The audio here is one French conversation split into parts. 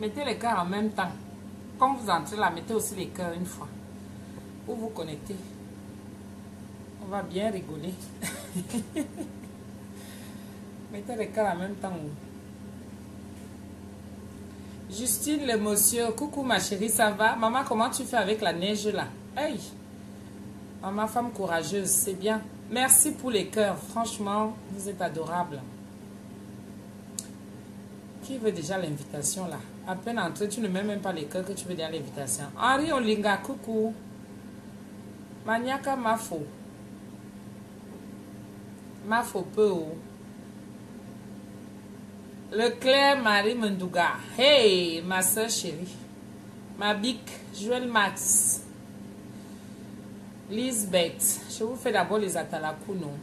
Mettez les cœurs en même temps. Quand vous entrez là, mettez aussi les cœurs une fois. Pour vous connecter. On va bien rigoler. Mettez les cœurs en même temps. Justine le monsieur. Coucou ma chérie, ça va? Maman, comment tu fais avec la neige là? Hey! Maman, femme courageuse, c'est bien. Merci pour les cœurs. Franchement, vous êtes adorables. Qui veut déjà l'invitation là? À peine entré, tu ne mets même pas les cœurs que tu veux déjà l'invitation. Henri Olinga, coucou. Maniaka Mafo. Mafo peu. Leclerc Marie Mendouga. Hey, ma soeur chérie. Ma bic, Joël Max. Lisbeth. Je vous fais d'abord les atalakou, non?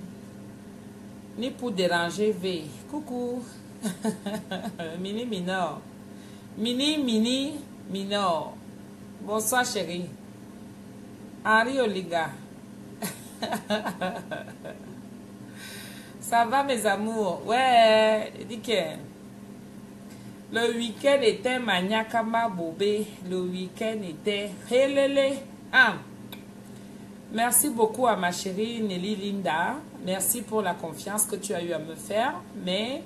Ni pour déranger, V. Coucou. Mini minor. Mini minor. Bonsoir chérie. Henri Oliga. Ça va mes amours? Ouais, dis que le week-end était maniakama bobé. Le week-end était helele. Ah. Merci beaucoup à ma chérie Nelly Linda. Merci pour la confiance que tu as eu à me faire. Mais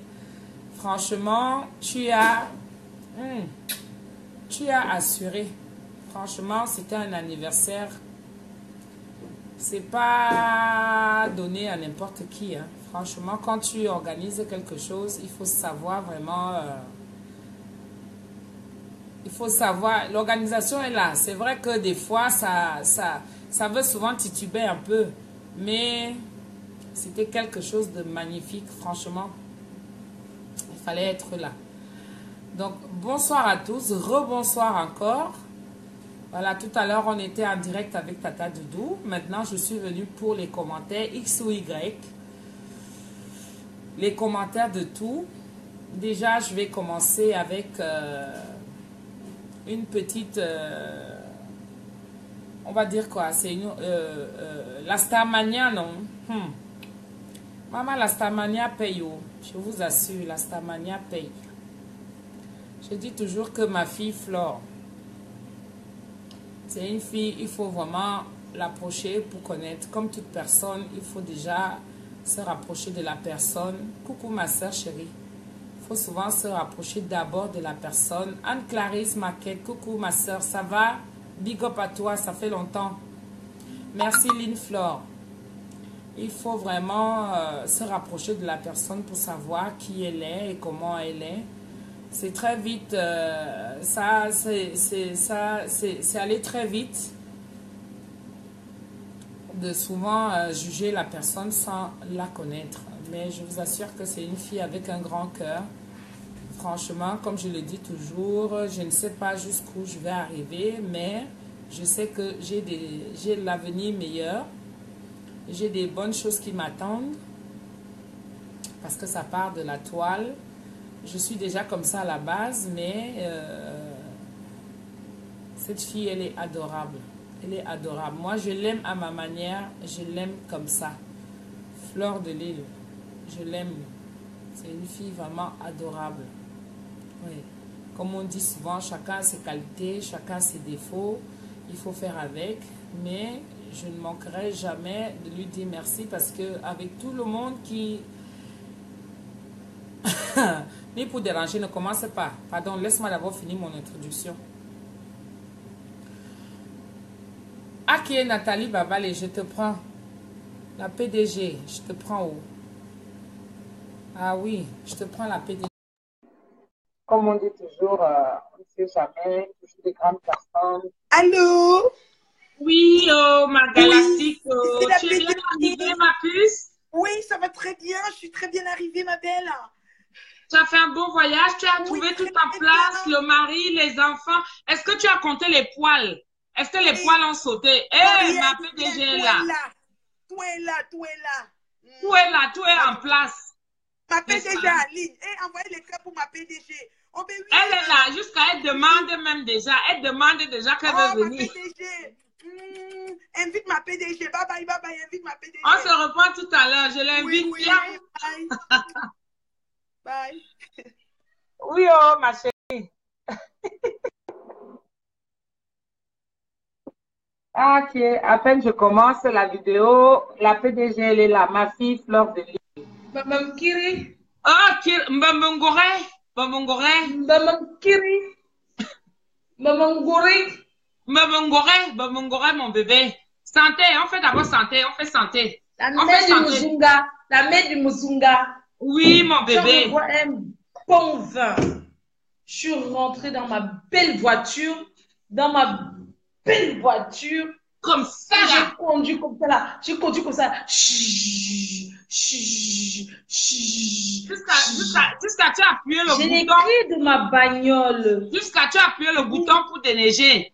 franchement, tu as assuré. Franchement, c'était un anniversaire. C'est pas donné à n'importe qui. Hein. Franchement, quand tu organises quelque chose, il faut savoir vraiment... il faut savoir... L'organisation est là. C'est vrai que des fois, ça veut souvent tituber un peu. Mais c'était quelque chose de magnifique, franchement. Il fallait être là. Donc, bonsoir à tous. Rebonsoir encore. Voilà, tout à l'heure, on était en direct avec Tata Doudou. Maintenant, je suis venue pour les commentaires X ou Y. Les commentaires de tout. Déjà, je vais commencer avec une petite... on va dire quoi? C'est une... la Starmania, non? Maman, la Starmania paye. Oh. Je vous assure, la Starmania paye. Je dis toujours que ma fille Flore, c'est une fille, il faut vraiment l'approcher pour connaître. Comme toute personne, il faut déjà se rapprocher de la personne. Coucou ma soeur chérie. Il faut souvent se rapprocher d'abord de la personne. Anne-Clarisse Maquette, coucou ma soeur, ça va? Big up à toi, ça fait longtemps. Merci Lynn Flore. Il faut vraiment se rapprocher de la personne pour savoir qui elle est et comment elle est. C'est très vite, c'est aller très vite de souvent juger la personne sans la connaître. Mais je vous assure que c'est une fille avec un grand cœur. Franchement, comme je le dis toujours, je ne sais pas jusqu'où je vais arriver, mais je sais que j'ai l'avenir meilleur. J'ai des bonnes choses qui m'attendent parce que ça part de la toile. Je suis déjà comme ça à la base, mais cette fille, elle est adorable. Elle est adorable. Moi, je l'aime à ma manière. Je l'aime comme ça. Fleur de Lille. Je l'aime. C'est une fille vraiment adorable. Oui. Comme on dit souvent, chacun a ses qualités, chacun a ses défauts. Il faut faire avec. Mais je ne manquerai jamais de lui dire merci parce que avec tout le monde qui... Ni pour déranger, ne commencez pas. Pardon, laisse-moi d'abord finir mon introduction. Ah, qui est Nathalie Babale, je te prends. La PDG, je te prends où? Ah oui, je te prends la PDG. Comme on dit toujours, on ne sait jamais, toujours des grandes personnes. Allô? Oui, oh, ma galactique, Oui, oh, c'est tu la es bien PDG. arrivée, ma puce? Oui, ça va très bien. Je suis très bien arrivée, ma belle. Tu as fait un bon voyage, tu as Oui, trouvé tout très, en très place, bien. le mari, les enfants. Est-ce que tu as compté les poils? Est-ce que les Oui, poils ont sauté? Hé, rien, ma rien. PDG est Tout est là. là. Tout est là, tout est là. Tout est là, tout est Ma, en place, ma n'est-ce PDG pas? en ligne. Et envoyez les cœurs pour ma PDG. Oh, ben Elle oui. est là, jusqu'à elle Oui. demande même déjà. Elle demande déjà qu'elle Oh, veut ma venir. PDG. Invite ma PDG. Bye bye, bye bye. Invite ma On se PDG. reprend tout à l'heure. Je Oui, l'invite. oui, Viens. oui. Bye. Bye. Oui, oh, ma chérie. Ok, à peine je commence la vidéo, la PDG, elle est là, ma fille Fleur de Lys. Maman Kiri. Ah, Mbambongore, Mbambongore, Maman Kiri. Maman Gori. Mbambongore, mon bébé. Santé, on fait d'abord santé, on fait santé. La On mère fait du santé. Muzunga. La mère du Muzunga. Oui, mon Je bébé. revois un bon vin. Je suis rentrée dans ma belle voiture. Dans ma belle voiture. Comme ça, là. J'ai conduit comme ça, là. J'ai conduit comme ça. Chut, chut, chut, Jusqu'à tu as appuyé le j'ai les bouton. clés de ma bagnole. Jusqu'à tu as appuyé le bouton pour déneiger.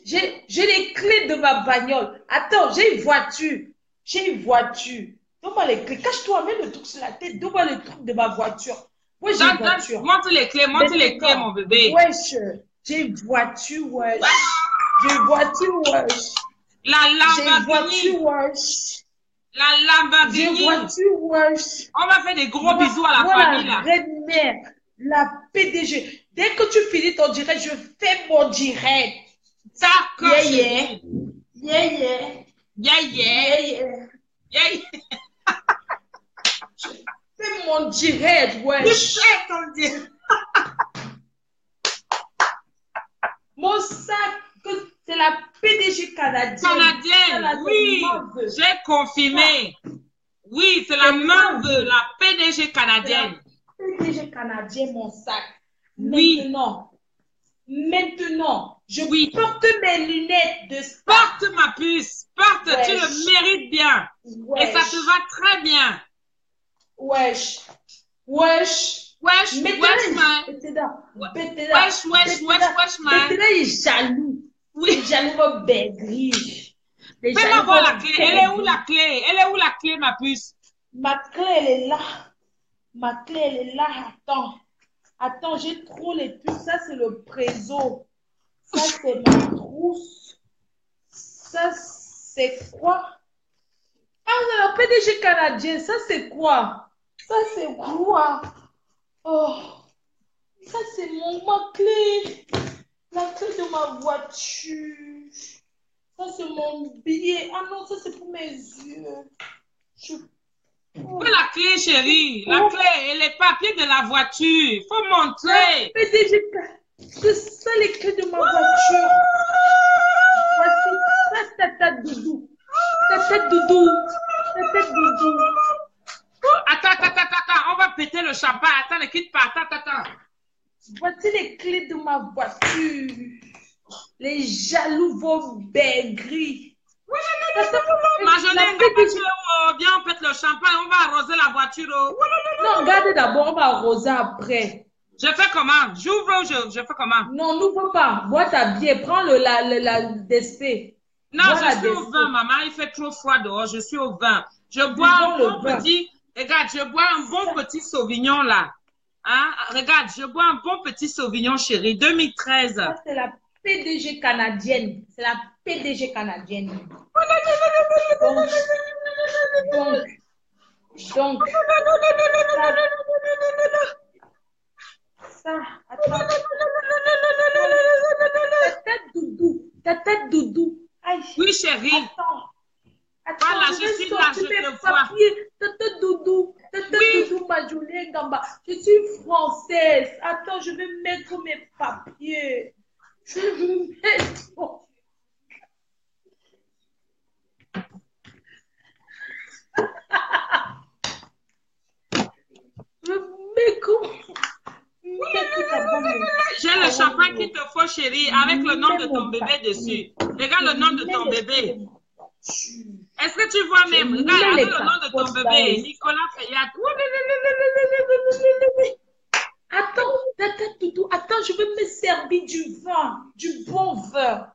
J'ai les clés de ma bagnole. Attends, j'ai une voiture. J'ai une voiture. Donne-moi les clés. Cache-toi, mets le truc sur la tête. Donne-moi le truc de ma voiture. Moi, j'ai une voiture. Montre les clés, mon bébé. Wesh, j'ai une voiture, wesh. J'ai une voiture, wesh. La J'ai une Lamborghini. voiture, wesh. La J'ai une Lamborghini. voiture, wesh. On va faire des gros bisous à la famille, la là. reine mère, la PDG. Dès que tu finis ton direct, je fais mon direct. D'accord, Yeah, chérie. yeah. Yeah, yeah. Yeah, yeah. Yeah, Yeah, yeah. yeah. Fais mon direct, wesh. Fais ton direct. Mon sac, c'est la PDG canadienne. Canadienne, oui. J'ai confirmé. Oui, c'est la meuf, la PDG canadienne. PDG canadien, mon sac. Oui. Maintenant, je Oui. porte mes lunettes de sport. Porte ma puce, porte, Wesh. tu le mérites bien. Wesh. Et ça te va très bien. Wesh. Wesh. Wesh, Maintenant, wesh, man. Wesh, man. Maintenant, il est jaloux. Oui. Il est jaloux, mon bégri. Fais-moi voir la clé. Elle est où la clé? Elle est où la clé, ma puce? Ma clé, elle est là. Ma clé, elle est là. Attends, j'ai trop les puces. Ça, c'est le préso. Ça, c'est ma trousse. Ça, c'est quoi? Ah, c'est la PDG canadien. Ça, c'est quoi? Ça, c'est quoi? Oh, ça, c'est ma clé. La clé de ma voiture. Ça, c'est mon billet. Ah non, ça, c'est pour mes yeux. Où est la clé, chérie? La clé et les papiers de la voiture. Faut montrer. PDG, c'est ça les clés de ma voiture. Voici, ça, c'est ta tête doudou. Ta tête doudou. Ta tête doudou. Attends. On va péter le champagne. Attends, ne quitte pas. Attends. Voici les clés de ma voiture. Les jaloux vont bégris. Marjolaine, viens, on pète le champagne. On va arroser la voiture. Non, regardez d'abord, on va arroser après. Je fais comment? J'ouvre ou je fais comment? Non, n'ouvre pas. Bois ta bière. Prends la DSP. Non, je suis au vin, maman. Il fait trop froid dehors. Je suis au vin. Je bois un bon petit... Regarde, je bois un bon petit Sauvignon, là. Hein? Regarde, je bois un bon petit Sauvignon, chérie. 2013. Ça, c'est la PDG canadienne. C'est la PDG canadienne. Donc, ça, attends. Ta tête doudou. Aïe. Oui, chérie. Attends, voilà, je suis là, je te vois. Ta tête doudou. Ta tête doudou, Marjolaine Gamba. Je suis française. Attends, je vais mettre mes papiers. Je vais mettre... J'ai le champagne qu'il te faut, chérie, avec le nom de ton bébé dessus. Regarde le nom de ton bébé. Est-ce que tu vois même? Regarde avec le nom de ton bébé, Nicolas Fayat. Attends, je vais me servir du vin, du bon vin.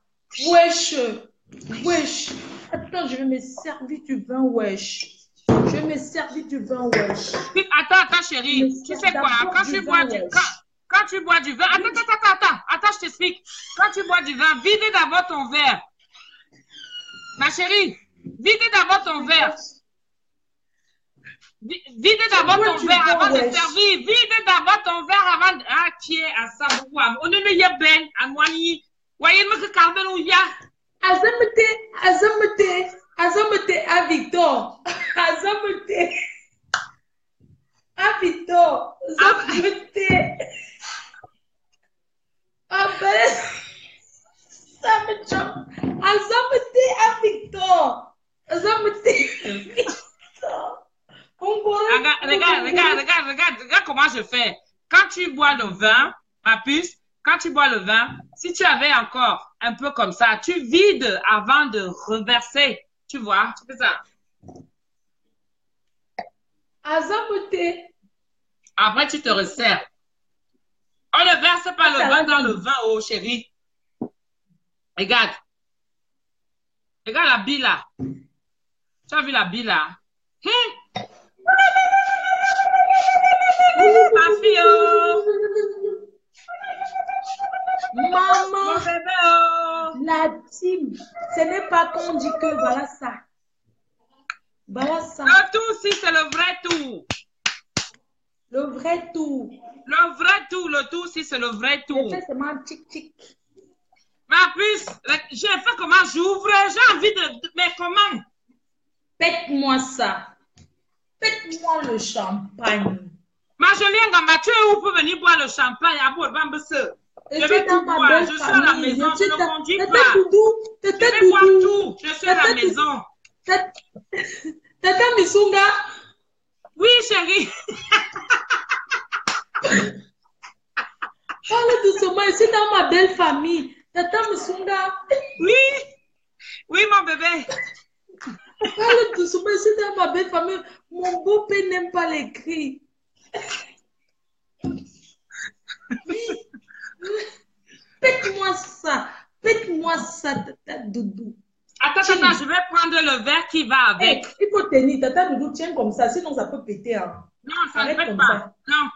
Wesh. Attends, je vais me servir du vin, wesh. Je vais me servir du vin, wesh. Attends, chérie. Tu sais quoi? Quand tu bois du vin, attends, je t'explique. Quand tu bois du vin, videz d'abord ton verre. Ma chérie, videz d'abord ton verre. Vide d'abord ton verre avant de servir. Vide d'abord ton verre avant de... Ah, qui est à ça, on ne me y a ben, à moi ni. Voyez, me que Carmen ou ya. Azamete, à Victor. Azamete. À Victor. Azamete. Ah ben. Ça me choque. Azamete, à Victor. Azamete, Victor. Regarde comment je fais. Quand tu bois le vin, ma puce, quand tu bois le vin, si tu avais encore un peu comme ça, tu vides avant de reverser. Tu vois, tu fais ça. Azamute. Après, tu te resserres. On ne verse pas le vin dans le vin, oh chérie. Regarde. Regarde la bille là. Tu as vu la bille là? Ma fille, oh. Maman, mon bébé, oh. La team, ce n'est pas qu'on dit que voilà ça. Voilà ça. Le tout, si c'est le vrai tout. Le vrai tout. Le vrai tout, le tout, si c'est le vrai tout. J'ai fait seulement tic-tic. Ma puce, j'ai fait comment j'ouvre, j'ai envie de... Mais comment? Faites-moi ça. Faites-moi le champagne. Ma Julien Gambatou, où peut venir boire le champagne à Bourg-Bambesse? Je vais tout boire, je suis à la maison, je ne conduis pas. Je vais boire tout, je suis à la maison. Tata Misunga. Oui, chérie. Parle doucement, ici dans ma belle famille. Tata Misunga. Oui, oui, mon bébé. Parle doucement, ici dans ma belle famille. Mon beau-père n'aime pas les cris. Faites-moi ça. Faites-moi ça, Tata Doudou. Attends, je vais prendre le verre qui va avec. Hey, il faut tenir. Tata Doudou, tiens comme ça, sinon ça peut péter. Hein. Non, ça ne pète pas. Non.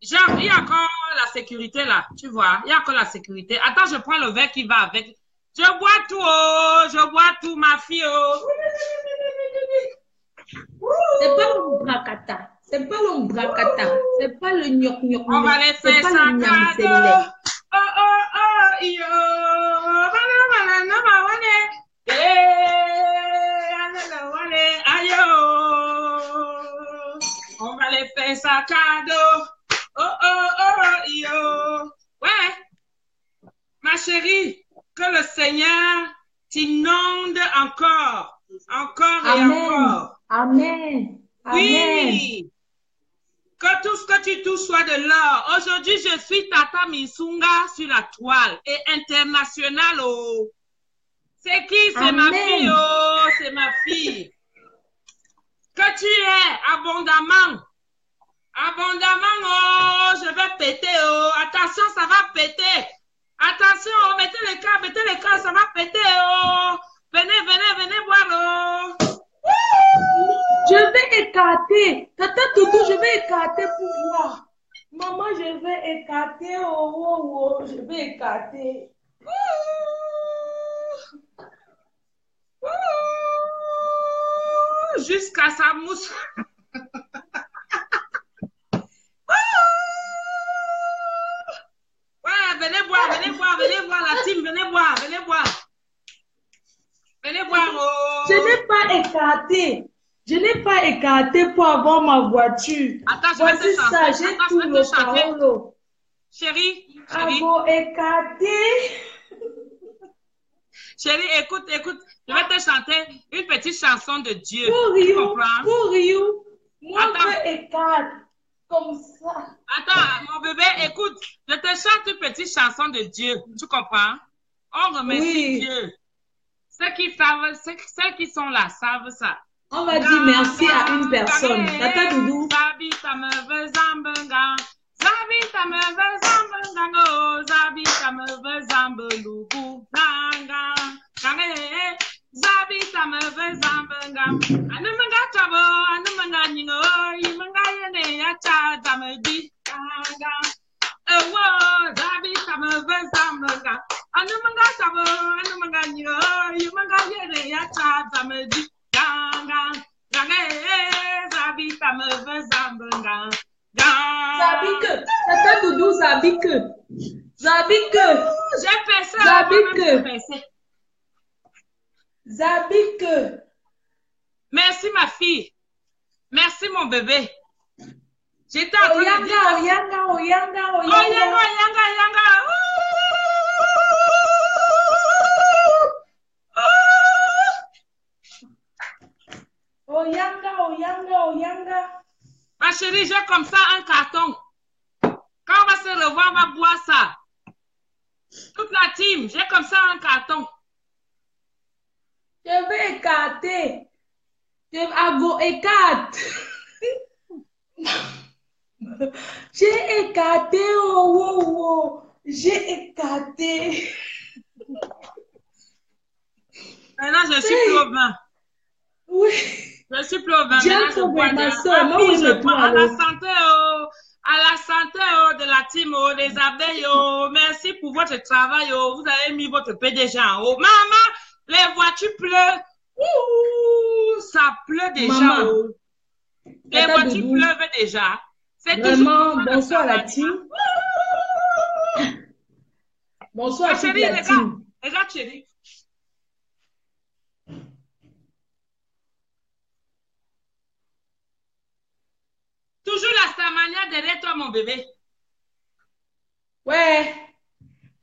Genre, il y a encore la sécurité là. Tu vois, il y a encore la sécurité. Attends, je prends le verre qui va avec. Je bois tout, oh. Je bois tout, ma fille, oh. C'est pas le bracata. C'est pas le bracata. C'est pas le gnoc-gnoc. On va les faire ça cadeau. Oh, oh, oh, yo. On va les faire ça cadeau. Oh, oh, oh, yo. Ouais. Ma chérie, que le Seigneur t'inonde encore. Encore et encore. Amen. Oui. Que tout ce que tu touches soit de l'or. Aujourd'hui, je suis Tata Misunga sur la toile et internationale. Oh. C'est qui? C'est ma fille. Oh, c'est ma fille. Que tu es abondamment. Abondamment. Oh, je vais péter. Oh, attention, ça va péter. Attention, oh, mettez les câbles, ça va péter. Oh, venez voir. Oh. Je vais écarter. Tata Doudou, je vais écarter pour voir. Maman, je vais écarter. Oh, je vais écarter. Jusqu'à sa mousse. Ouais, venez voir la team, venez voir. Venez voir. Oh. Je n'ai pas écarté pour avoir ma voiture. Attends, voici ça, j'ai tout le parole. Chérie. Avant écarté. Chérie, écoute, je vais te chanter une petite chanson de Dieu. Pour Rio, moi je écarte comme ça. Attends, mon bébé, écoute, je te chante une petite chanson de Dieu. Tu comprends? On remercie Dieu. Ceux qui sont là savent ça. On va dire merci à une personne. Tata Doudou. Zabik, ça me veut Zambanga. Zabik, tata Doudou, Zabik. Zabik. J'ai pensé à moi-même. Zabik. Merci ma fille. Merci mon bébé. J'étais en train de dire... Oyanga. Oyanga. Ma chérie, j'ai comme ça un carton. Quand on va se revoir, on va boire ça. Toute la team, j'ai comme ça un carton. Je vais écarter. Écarte. J'ai écarté. J'ai écarté. Maintenant, je suis plus au vin. Oui. Je suis plus au vin. Maintenant, je bois ma soeur. Je bois à la santé, à la santé de la team, des abeilles. Merci pour votre travail. Vous avez mis votre PDG en haut. Maman, les voitures pleuvent. Ça pleut déjà. Maman, les voitures pleuvent déjà. Vraiment, bonsoir à la team. Bonsoir à toute la team. Regarde, chérie. Toujours la Starmania derrière toi, mon bébé. Ouais.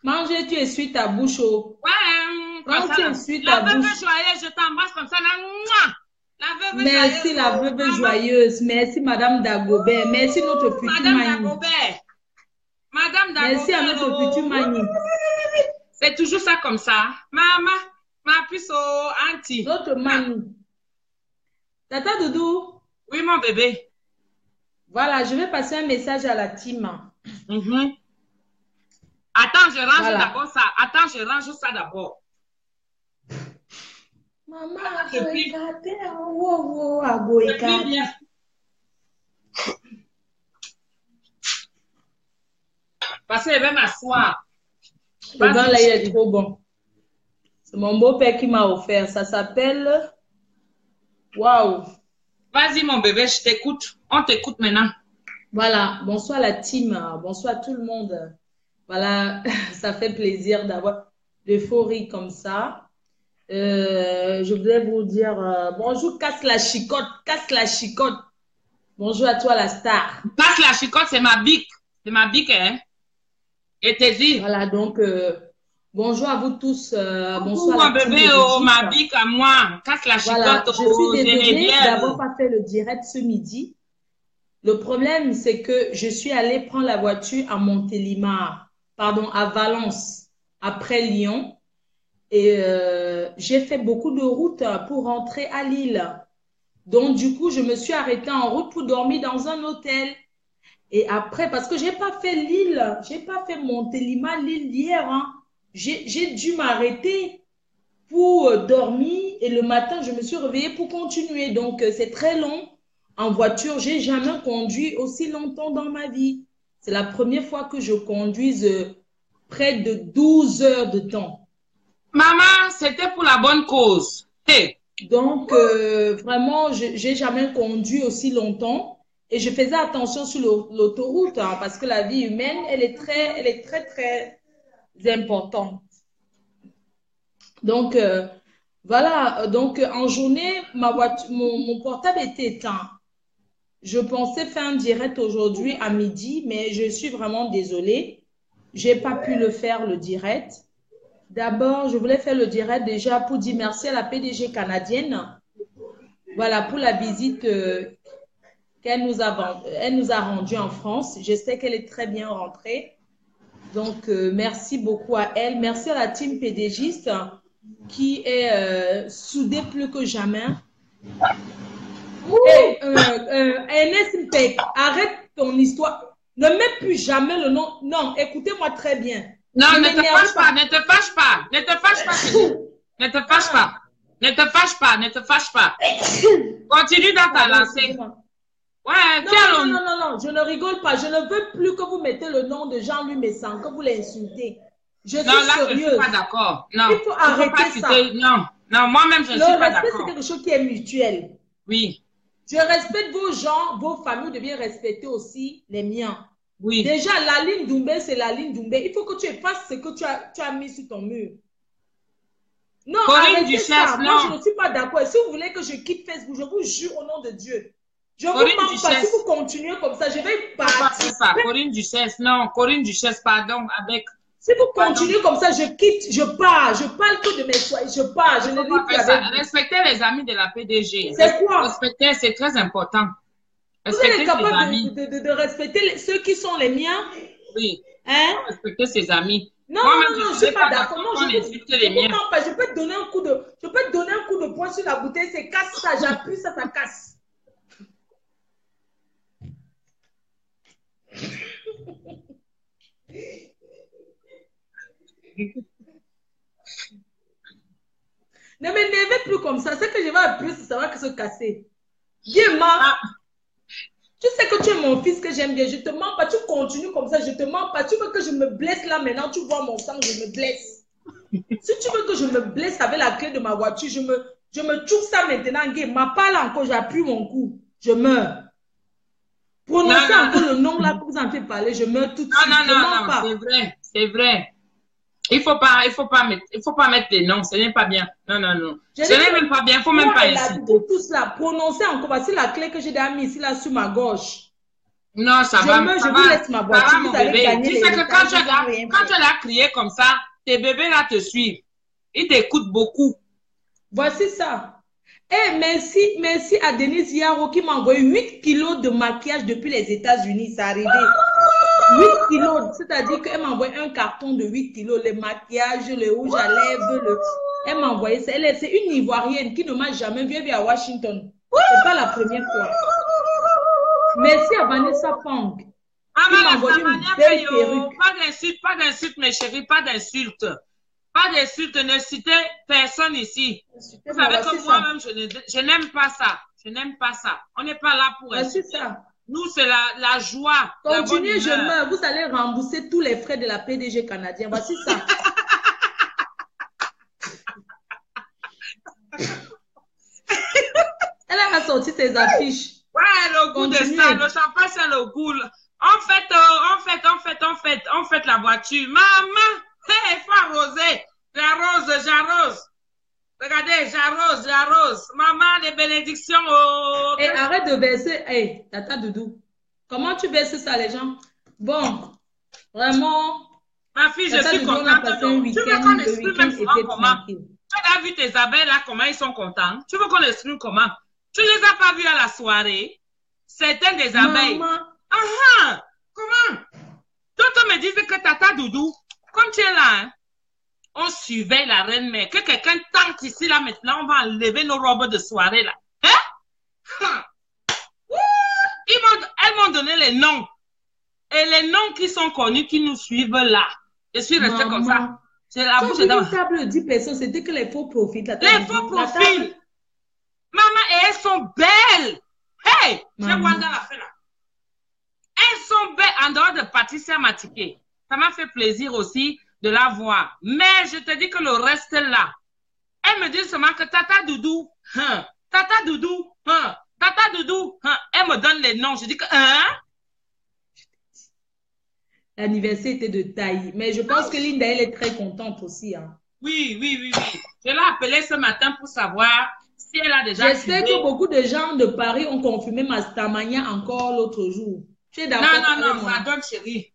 Manger, tu essuies ta bouche. Ouais. Quand tu essuies ta bouche. La veuve joyeuse, je t'embrasse comme ça. Merci la veuve joyeuse. Merci Madame Dagobert. Merci notre futur Mani. Madame Dagobert. Merci à notre futur Mani. C'est toujours ça comme ça. Maman, ma puce au auntie. Notre Mani. Tata Doudou. Oui, mon bébé. Voilà, je vais passer un message à la team. Attends, je range d'abord ça. Attends, je range ça d'abord. Maman, parce que je vais m'asseoir. Le vin là, il est trop bon. C'est mon beau-père qui m'a offert. Ça s'appelle... Waouh. Vas-y, mon bébé, je t'écoute. On t'écoute maintenant. Voilà. Bonsoir la team. Bonsoir tout le monde. Voilà, ça fait plaisir d'avoir l'euphorie comme ça. Je voudrais vous dire bonjour, casse la chicotte. Bonjour à toi, la star. Casse la chicotte, c'est ma bique. C'est ma bique, hein. Et t'es dit. Voilà, donc, bonjour à vous tous. Bonsoir mon bébé, ma bique à moi. Casse la chicotte. Voilà, je suis désolée d'avoir pas fait le direct ce midi. Le problème, c'est que je suis allée prendre la voiture à Montélimar, pardon, à Valence, après Lyon. Et j'ai fait beaucoup de routes pour rentrer à Lille. Donc, du coup, je me suis arrêtée en route pour dormir dans un hôtel. Et après, parce que je n'ai pas fait Lille, je n'ai pas fait Montélimar, Lille hier. Hein. J'ai dû m'arrêter pour dormir. Et le matin, je me suis réveillée pour continuer. Donc, c'est très long. En voiture, je n'ai jamais conduit aussi longtemps dans ma vie. C'est la première fois que je conduise près de 12 heures de temps. Maman, c'était pour la bonne cause. Hey. Donc, vraiment, je n'ai jamais conduit aussi longtemps. Et je faisais attention sur l'autoroute hein, parce que la vie humaine, elle est très importante. Donc, voilà. Donc, en journée, mon portable était éteint. Je pensais faire un direct aujourd'hui à midi, mais je suis vraiment désolée. Je n'ai pas pu le faire, le direct. D'abord, je voulais faire le direct déjà pour dire merci à la PDG canadienne. Voilà, pour la visite qu'elle nous a rendue en France. Je sais qu'elle est très bien rentrée. Donc, merci beaucoup à elle. Merci à la team PDGiste qui est soudée plus que jamais. Hey, Ernest Mpek, arrête ton histoire. Ne mets plus jamais le nom. Non, écoutez-moi très bien. Non, ne te fâche pas, ne te fâche pas. Ne te fâche pas. Ne te fâche pas. Ne te fâche pas, ne te fâche pas. Continue dans ta lancée. Ouais, non, je ne rigole pas. Je ne veux plus que vous mettez le nom de Jean-Louis Messan, que vous l'insultez. Je suis sérieuse. Je ne suis pas d'accord. Non, il faut arrêter ça. Non, moi-même, je ne suis pas d'accord. Le respect, c'est quelque chose qui est mutuel. Oui. Je respecte vos gens, vos familles, vous devez respecter aussi les miens. Oui. Déjà, la ligne Doumbé, c'est la ligne Doumbé. Il faut que tu effaces ce que tu as mis sur ton mur. Non, Corinne arrêtez Duchesse, ça. Moi, je non. ne suis pas d'accord. Si vous voulez que je quitte Facebook, je vous jure au nom de Dieu. Je ne vous Corinne mens pas. Si Duchesse. vous continuez comme ça, je vais Faut pas partir. faire ça. Corinne Duchesse, non. Corinne Duchesse, pardon, avec. Si vous Pardon. continuez comme ça, je quitte, je pars. Je parle que de mes choix. Je pars. Je ne lis plus avec vous. Respectez les amis de la PDG. C'est quoi? Respectez, c'est très important. Vous Respectez êtes ses capable amis. de respecter ceux qui sont les miens? Oui. Hein? Respecter ses amis. Non, Moi-même, non, non, je ne serais suis pas d'accord. Non, qu'on insulte les miens. je peux te donner un coup de poing sur la bouteille, c'est casse ça, j'appuie ça, ça casse. Ne m'énervez plus comme ça. Ce que je vais appuyer, ça va se casser. Dis-moi. Tu sais que tu es mon fils que j'aime bien. Je te mens pas. Tu continues comme ça. Je te mens pas. Tu veux que je me blesse là maintenant. Tu vois mon sang, je me blesse. Si tu veux que je me blesse avec la clé de ma voiture, je me touche ça maintenant. Ma parle encore, j'appuie mon cou. Je meurs. Prononcez encore le nom là que vous en faites parler. Je meurs tout de suite. Non, c'est vrai. C'est vrai. Il faut pas mettre des noms. Ce n'est pas bien. Non. Ce n'est même pas bien. Il faut même pas insulter. Tout cela, prononcez encore. Voici la clé que j'ai déjà mise ici là sur ma gauche. Non, ça va. Je vous laisse ma voiture. Vous allez gagner. Tu sais que quand tu l'as crié comme ça, tes bébés là te suivent. Ils t'écoutent beaucoup. Voici ça. Eh, merci à Denise Yaro qui m'a envoyé 8 kilos de maquillage depuis les États-Unis. C'est arrivé. 8 kilos, c'est-à-dire qu'elle m'a envoyé un carton de 8 kilos, le maquillage, le rouge à lèvres, elle m'a envoyé ça. C'est une Ivoirienne qui ne m'a jamais vue à Washington. C'est pas la première fois. Merci à Vanessa Pang. Qui m'a envoyé une belle perruque. Pas d'insulte, mes chéris, pas d'insulte. Pas d'insulte, ne citez personne ici. Vous savez que moi-même, je n'aime pas ça. Je n'aime pas ça. On n'est pas là pour insulter. Ça. Nous, c'est la joie. Continuez, je meurs. Vous allez rembourser tous les frais de la PDG canadienne. Voici ça. Elle a sorti ses affiches. Ouais, le goût de ça, le champagne, c'est le goût. On fait la voiture. Maman, il faut arroser. J'arrose. Regardez, j'arrose. Maman, les bénédictions. Oh. Et arrête de verser. Hey, Tata Doudou. Comment tu verses ça, les gens? Bon, vraiment. Ma fille, je suis contente. Tu veux qu'on exprime même souvent comment? Tu as vu tes abeilles là, comment ils sont contents? Tu veux qu'on exprime comment? Tu les as pas vus à la soirée? Certaines des abeilles. Maman. Comment? D'autres me disent que Tata Doudou, comme tu es là, hein, on surveille la reine-mère. Que quelqu'un tente ici, là, maintenant, on va enlever nos robes de soirée, là. Hein? Elles m'ont donné les noms. Et les noms qui sont connus, qui nous suivent là. Je suis restée comme ça. C'est la bouche dans table de 10 personnes, c'était que les faux profils. Les faux profils. Maman, et elles sont belles. Hey, j'ai Wanda la fait là. Elles sont belles en dehors de Patricia Matiké. Ça m'a fait plaisir aussi de la voir. Mais je te dis que le reste là, elles me disent seulement que Tata Doudou, Tata Doudou, Tata Doudou, elle me donne les noms. Je dis que, L'anniversaire était de taille. Mais je pense que Linda, elle est très contente aussi. Hein. Oui. Je l'ai appelée ce matin pour savoir si elle a déjà... J'espère que beaucoup de gens de Paris ont confirmé Mastamania encore l'autre jour. Tu es d'accord? Non, ça donne, chérie.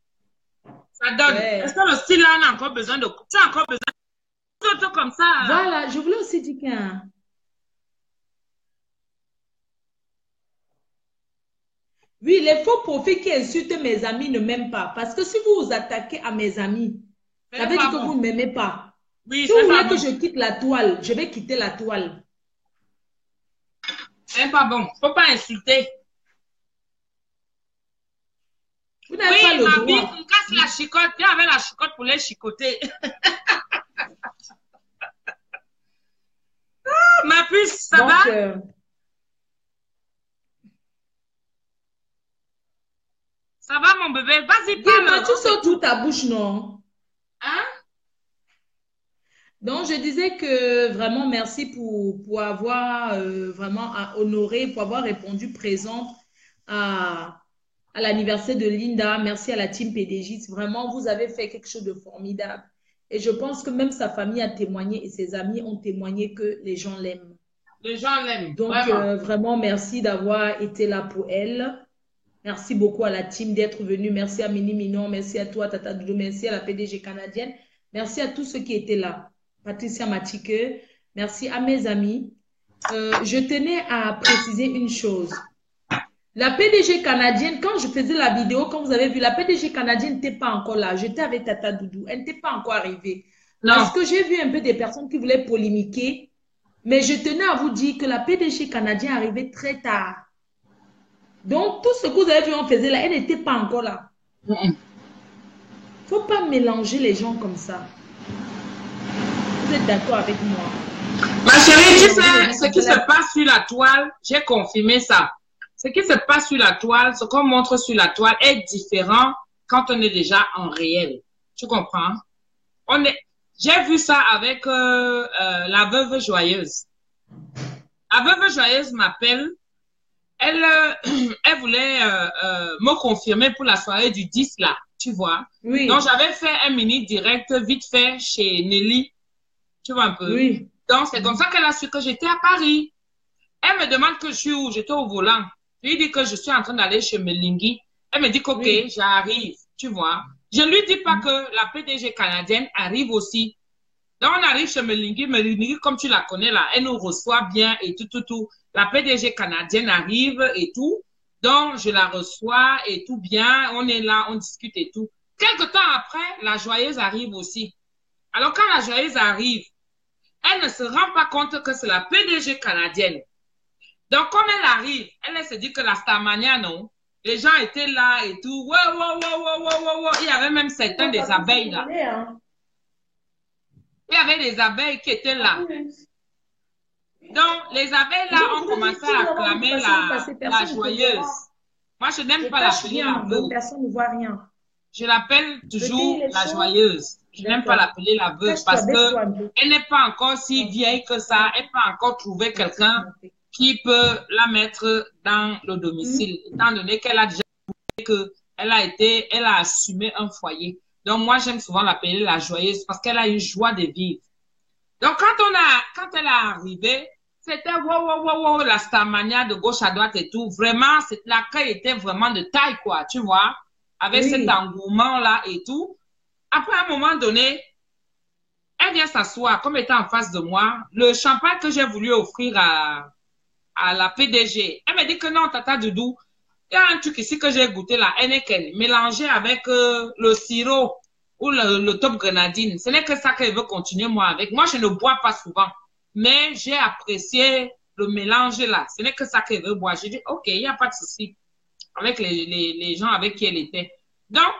Ça donne. Ouais. Est-ce que le style là, on a encore besoin de... Tu as encore besoin de... Tout comme ça. Voilà, je voulais aussi dire qu'un... Oui, les faux profils qui insultent mes amis ne m'aiment pas. Parce que si vous vous attaquez à mes amis, ça veut dire que vous ne m'aimez pas. Oui, si vous voulez que je quitte la toile, je vais quitter la toile. C'est pas bon. Il ne faut pas insulter. Vous n'avez pas le droit. Oui, ma vie, casse la chicotte. Viens avec la chicotte pour les chicoter. Ma puce, ça va? Ça va, mon bébé? Vas-y, parle. Tu sors toute ta bouche, non? Hein? Donc, je disais que vraiment merci pour avoir vraiment honoré, pour avoir répondu présente à, à l'anniversaire de Linda. Merci à la team PDJ. Vraiment, vous avez fait quelque chose de formidable. Et je pense que même sa famille a témoigné et ses amis ont témoigné que les gens l'aiment. Les gens l'aiment, Donc, vraiment. vraiment, merci d'avoir été là pour elle. Merci beaucoup à la team d'être venue. Merci à Mini Minon. Merci à toi, Tata Doudou. Merci à la PDG canadienne. Merci à tous ceux qui étaient là. Patricia Matike. Merci à mes amis. Je tenais à préciser une chose. La PDG canadienne, quand je faisais la vidéo, quand vous avez vu, la PDG canadienne n'était pas encore là. J'étais avec Tata Doudou. Elle n'était pas encore arrivée. Non. Parce que j'ai vu un peu des personnes qui voulaient polémiquer. Mais je tenais à vous dire que la PDG canadienne arrivait très tard. Donc, tout ce que vous avez vu, on faisait là, elle n'était pas encore là. Il ne faut pas mélanger les gens comme ça. Vous êtes d'accord avec moi? Ma chérie, tu sais, ce qui se passe sur la toile, j'ai confirmé ça. Ce qui se passe sur la toile, ce qu'on montre sur la toile est différent quand on est déjà en réel. Tu comprends? J'ai vu ça avec la veuve joyeuse. La veuve joyeuse m'appelle. Elle, elle voulait me confirmer pour la soirée du 10 là, tu vois. Oui. Donc, j'avais fait un mini direct vite fait chez Nelly. Tu vois un peu? Oui. Donc, c'est comme ça qu'elle a su que j'étais à Paris. Elle me demande que je suis où? J'étais au volant. Je lui dis que je suis en train d'aller chez Melingui. Elle me dit qu'ok, oui, j'arrive, tu vois. Je ne lui dis pas que la PDG canadienne arrive aussi. Donc, on arrive chez Melingui. Melingui, comme tu la connais là, elle nous reçoit bien et tout. La PDG canadienne arrive et tout. Donc, je la reçois et tout bien. On est là, on discute et tout. Quelque temps après, la joyeuse arrive aussi. Alors, quand la joyeuse arrive, elle ne se rend pas compte que c'est la PDG canadienne. Donc, comme elle arrive, elle se dit que la Starmania, non, les gens étaient là et tout. Il y avait même certains des abeilles là. Il y avait des abeilles qui étaient là. Donc, les abeilles là ont commencé à acclamer la joyeuse. Moi, je n'aime pas l'appeler la veuve. Personne ne voit rien. Je l'appelle toujours la joyeuse. Je n'aime pas l'appeler la veuve parce qu'elle n'est pas encore si vieille que ça. Elle n'a pas encore trouvé quelqu'un qui peut la mettre dans le domicile, étant donné qu'elle a déjà elle a assumé un foyer. Donc, moi, j'aime souvent l'appeler la joyeuse parce qu'elle a une joie de vivre. Donc, quand elle est arrivée, c'était wow, la Starmania de gauche à droite et tout. Vraiment, l'accueil était vraiment de taille, quoi, tu vois, avec cet engouement-là et tout. Après, à un moment donné, elle vient s'asseoir, comme étant en face de moi. Le champagne que j'ai voulu offrir à la PDG, elle me dit que non, Tata Doudou, il y a un truc ici que j'ai goûté là, Heineken, mélangé avec le sirop ou le top grenadine. Ce n'est que ça qu'elle veut continuer moi avec. Moi, je ne bois pas souvent, mais j'ai apprécié le mélange là. Ce n'est que ça qu'elle veut boire. J'ai dit, ok, il n'y a pas de souci avec les gens avec qui elle était. Donc,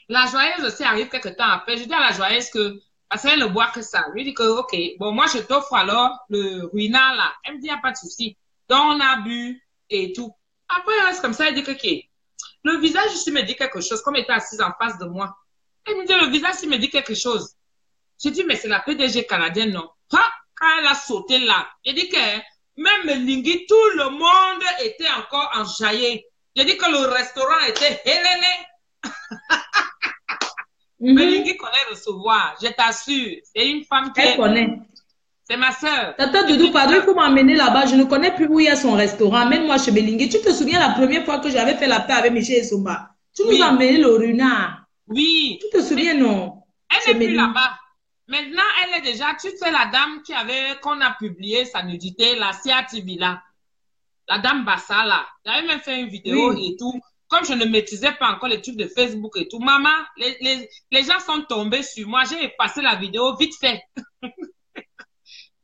la joyeuse aussi arrive quelques temps après. Je dis à la joyeuse que, parce qu'elle ne boit que ça. Je lui dis que, ok, bon, moi, je t'offre alors le ruinard là. Elle me dit, il n'y a pas de souci. Donc, on a bu et tout. Après, elle reste comme ça, elle dit que, ok, le visage ici me dit quelque chose, comme elle était assise en face de moi. Elle me dit, le visage ici me dit quelque chose. J'ai dit, mais c'est la PDG canadienne, non? Ha! Quand elle a sauté là, j'ai dit que, même Lingui, tout le monde était encore enjaillé. J'ai dit que le restaurant était héléné. Mais Lingui connaît recevoir, je t'assure. C'est une femme qui connaît. C'est ma soeur. Tata Doudou, pardon, il faut m'emmener là-bas. Je ne connais plus où il y a son restaurant. Même moi, chez Belingui. Tu te souviens la première fois que j'avais fait la paix avec Michel Somba? Tu nous as emmené le renard. Oui. Tu te souviens, non? Elle n'est plus là-bas. Maintenant, elle est déjà, tu sais, la dame qu'on a publié sa nudité, la CATV là. La dame Bassa là. J'avais même fait une vidéo et tout. Comme je ne maîtrisais pas encore les trucs de Facebook et tout. Maman, les gens sont tombés sur moi. J'ai passé la vidéo vite fait.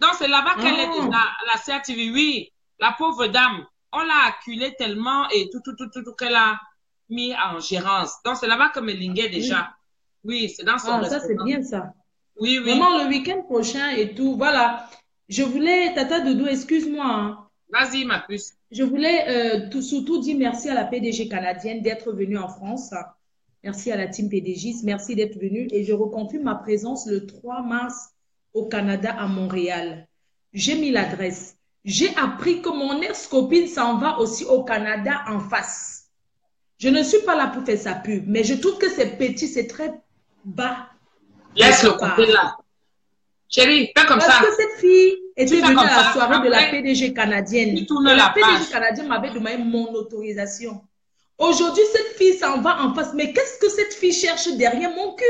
Donc, c'est là-bas qu'elle est déjà, la CATV, oui, la pauvre dame, on l'a acculée tellement et tout qu'elle a mis en gérance. Donc, c'est là-bas que Melingue est déjà. Oui, c'est dans son restaurant. Ça, c'est bien ça. Oui. Vraiment, le week-end prochain et tout, voilà. Je voulais, Tata Doudou, excuse-moi. Hein. Vas-y, ma puce. Je voulais surtout dire merci à la PDG canadienne d'être venue en France. Merci à la team PDG, merci d'être venue. Et je reconfirme ma présence le 3 mars au Canada, à Montréal. J'ai mis l'adresse. J'ai appris que mon ex-copine s'en va aussi au Canada en face. Je ne suis pas là pour faire sa pub, mais je trouve que c'est petit, c'est très bas. Laisse le côté là. Chérie, fais comme ça. Parce que cette fille était venue à la soirée après, de la PDG canadienne. Tu tournes Et la page. PDG canadienne m'avait demandé mon autorisation. Aujourd'hui, cette fille s'en va en face. Mais qu'est-ce que cette fille cherche derrière mon cul?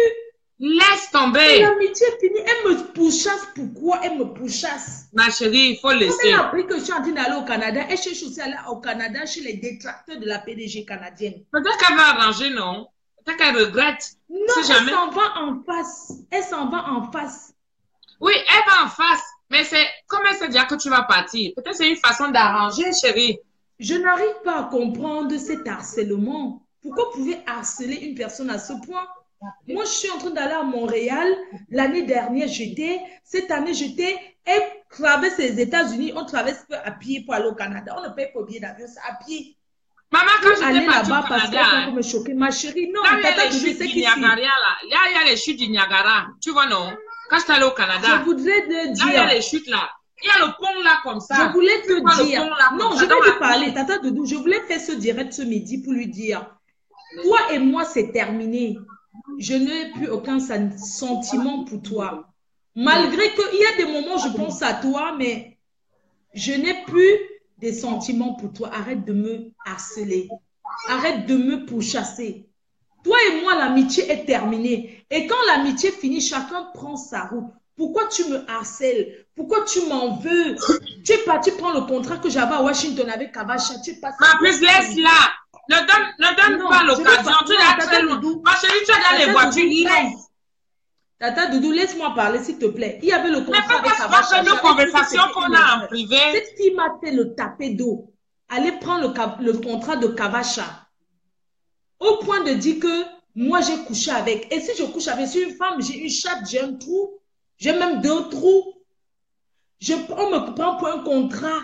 Laisse tomber. L'amitié est finie. Elle me pourchasse. Pourquoi elle me pourchasse? Ma chérie, il faut laisser. Quand elle a appris que je suis en train d'aller au Canada, elle cherche aussi à aller au Canada chez les détracteurs de la PDG canadienne. Peut-être qu'elle va arranger, non? Peut-être qu'elle regrette. Non, si jamais... elle s'en va en face. Elle s'en va en face. Oui, elle va en face. Mais c'est comme elle sait déjà que tu vas partir. Peut-être c'est une façon d'arranger, chérie. Je n'arrive pas à comprendre cet harcèlement. Pourquoi vous pouvez harceler une personne à ce point? Moi, je suis en train d'aller à Montréal. L'année dernière, j'étais. Cette année, j'étais. Elle traverse les États-Unis. On traverse à pied pour aller au Canada. On ne paye pas le billet d'avion, c'est à pied. Maman, quand j'étais partie là-bas au parce Canada, qu'elle peut me choquer. Ma chérie, non. là, il y a les chutes du Niagara, là. Il y a les chutes du Niagara. Tu vois, non? Quand je suis allée au Canada. Je voudrais te dire. Là, il y a les chutes, là. Il y a le pont, là, comme ça. Je voulais te dire. Non, je vais lui parler. Cour. Tata Doudou, je voulais faire ce direct ce midi pour lui dire. Toi et moi, c'est terminé. Je n'ai plus aucun sentiment pour toi. Malgré qu'il y a des moments où je pense à toi, mais je n'ai plus des sentiments pour toi. Arrête de me harceler. Arrête de me pourchasser. Toi et moi, l'amitié est terminée. Et quand l'amitié finit, chacun prend sa route. Pourquoi tu me harcèles? Pourquoi tu m'en veux? Tu es parti prendre le contrat que j'avais à Washington avec Kavacha. Tu es passé. Ma plus, laisse-la. Ne donne pas l'occasion. Tu es très loin. Ma chérie, tu as dans les voitures. Laisse. Tata Doudou, laisse-moi parler, s'il te plaît. Il y avait le contrat avec Kavacha. Mais pourquoi nos conversations qu'on a en privé? Cette fille m'a fait le taper d'eau. Allez prendre le contrat de Kavacha. Au point de dire que moi, j'ai couché avec. Et si je couche avec, je suis une femme, j'ai une chatte, j'ai un trou. J'ai même 2 trous. On me prend pour un contrat.